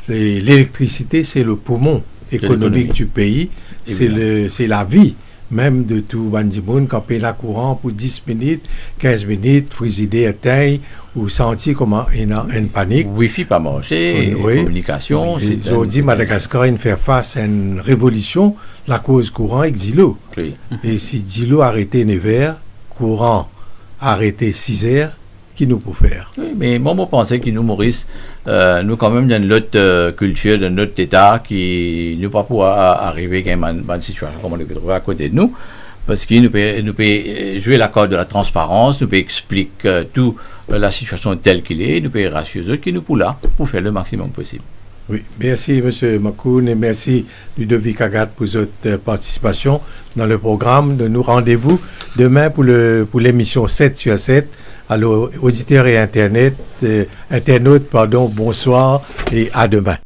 l'électricité c'est le poumon économique du pays, c'est la vie même de tout Bandimoun, quand paye la courant pour 10 minutes, 15 minutes, frigidaire éteint, ou sentir comment il y a une panique. Wi-Fi pas marché, communication. Aujourd'hui, Madagascar il fait face à une révolution, la cause courant avec Dilo. Oui. Et si Dilo arrêtait Nevers, courant arrêté 6 heures, qui nous peut faire? Oui, mais moi, je pensais que nous, Maurice, nous quand même dans notre culture, dans notre état, qui ne pas pouvoir arriver à une situation comme on peut trouver à côté de nous, parce qu'il nous peut jouer l'accord de la transparence, nous peut expliquer toute la situation telle qu'il est, nous peut rassurer eux qui nous pour là pour faire le maximum possible. Oui, merci M. Makoun et merci Ludovic Agathe pour votre participation dans le programme. De nous rendez-vous demain pour l'émission 7 sur 7. Alors, auditeurs et internautes, bonsoir et à demain.